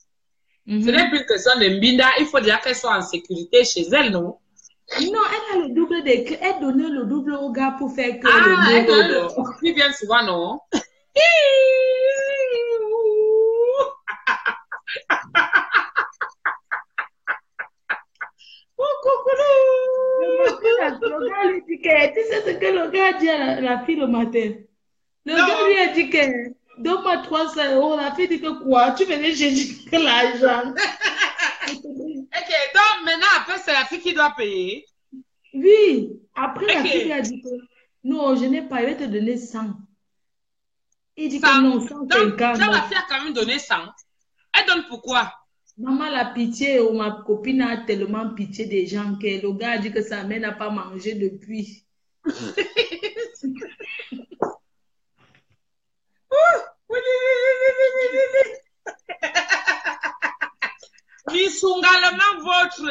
Ce n'est plus une question de Mbinda. Il faut déjà qu'elle soit en sécurité chez elle, non? Non, elle a le double des clés. Elle donnait le double au gars pour faire que elle donne le qui vient souvent, non? Le gars lui dit que, tu sais ce que le gars a dit à la fille le matin? Le gars lui a dit que donne-moi 300 €. La fille dit que quoi? Tu venais chercher l'argent. Ok, donc maintenant, après, c'est la fille qui doit payer. Oui, après la fille lui a dit que non, je n'ai pas, je vais te donner 100. Il dit 100. Que non, 150. Donc, la fille a quand même donné 100. Elle donne pourquoi? Maman, la pitié, ou ma copine a tellement pitié des gens que le gars a dit que sa mère n'a pas mangé depuis. Missungalement votre.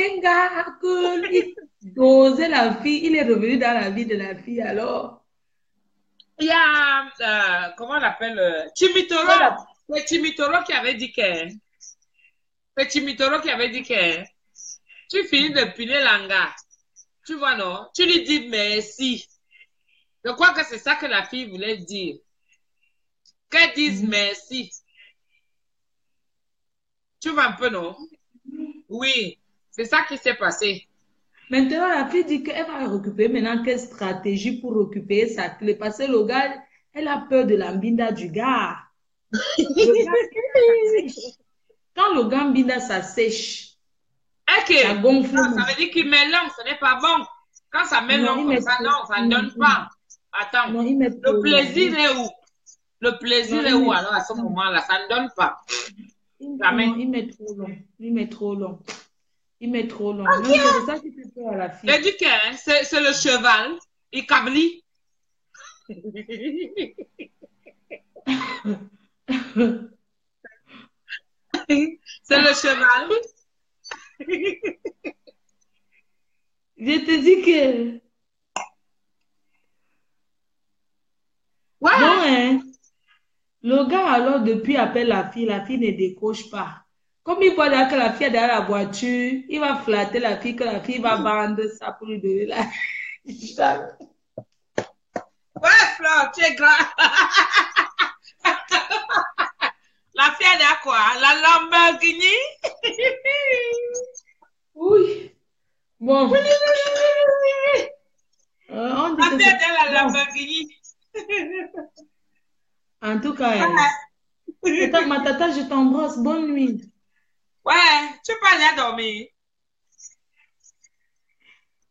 un gars qui dosait la fille, il est revenu dans la vie de la fille alors. Il y a, comment on l'appelle, Chimitoro. Voilà. C'est Chimitoro qui avait dit que, c'est Chimitoro qui avait dit que, tu finis de punir l'anga. Tu vois, non? Tu lui dis merci. Je crois que c'est ça que la fille voulait dire. Qu'elle dise merci. Tu vois un peu, non? Oui, c'est ça qui s'est passé. Maintenant, la fille dit qu'elle va récupérer maintenant quelle stratégie pour récupérer sa clé. Parce que le gars, elle a peur de l'ambinda du gars. Le gars, ça sèche. Quand le gars mbinda, ça sèche. Ok. Ça gonfle. Non, ça veut dire qu'il met long, ce n'est pas bon. Quand ça met long comme ça, non, ça ne donne pas. Attends, Non, il met le plaisir est où? Le plaisir Non, est où alors à ce moment-là? Ça ne donne pas. Jamais. Non, il met trop long. Il met trop long. Il met trop long. Non, c'est ça qui fait peur à la fille. J'ai dit que hein, c'est le cheval. Il cabli. C'est le cheval. Je te dis que... Ouais. Bon, hein, le gars, alors, depuis, appelle la fille ne décoche pas. Comme il voit que la fille est dans la voiture, il va flatter la fille, que la fille va vendre ça pour lui donner la... Ouais, Fleur, tu es grave. La fille est à quoi? La Lamborghini? Oui. Bon. Oui. On dit La que fille est c'est... dans la Lamborghini. En tout cas, ma tata, je t'embrasse. Bonne nuit. Ouais, tu peux aller dormir.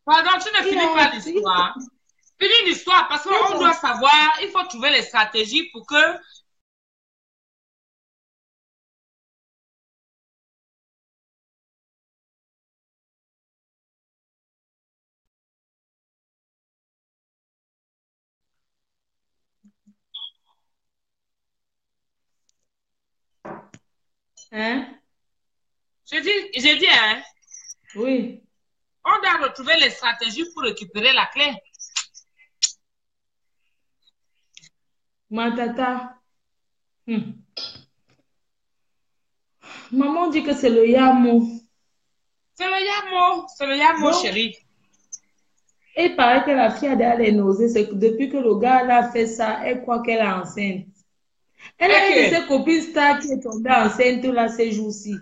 Pardon, tu ne finis pas l'histoire. Finis l'histoire parce qu'on doit savoir, il faut trouver les stratégies pour que... Hein? J'ai dit, hein? Oui. On doit retrouver les stratégies pour récupérer la clé. Ma tata. Maman dit que c'est le yamo. C'est le yamo, chérie. Et il paraît que la fille a déjà les nausées. C'est que depuis que le gars a fait ça, elle croit qu'elle est enceinte. Elle a une de ses copines stars qui est tombée enceinte là ces jours-ci.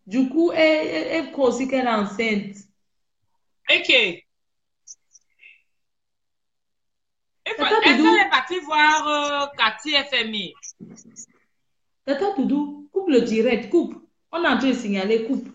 Du coup, elle croit aussi qu'elle est enceinte. Ok. Est-ce qu'elle est partie voir Cathy FMI? Tata Toudou, coupe le direct, coupe. On est en train de signaler, coupe.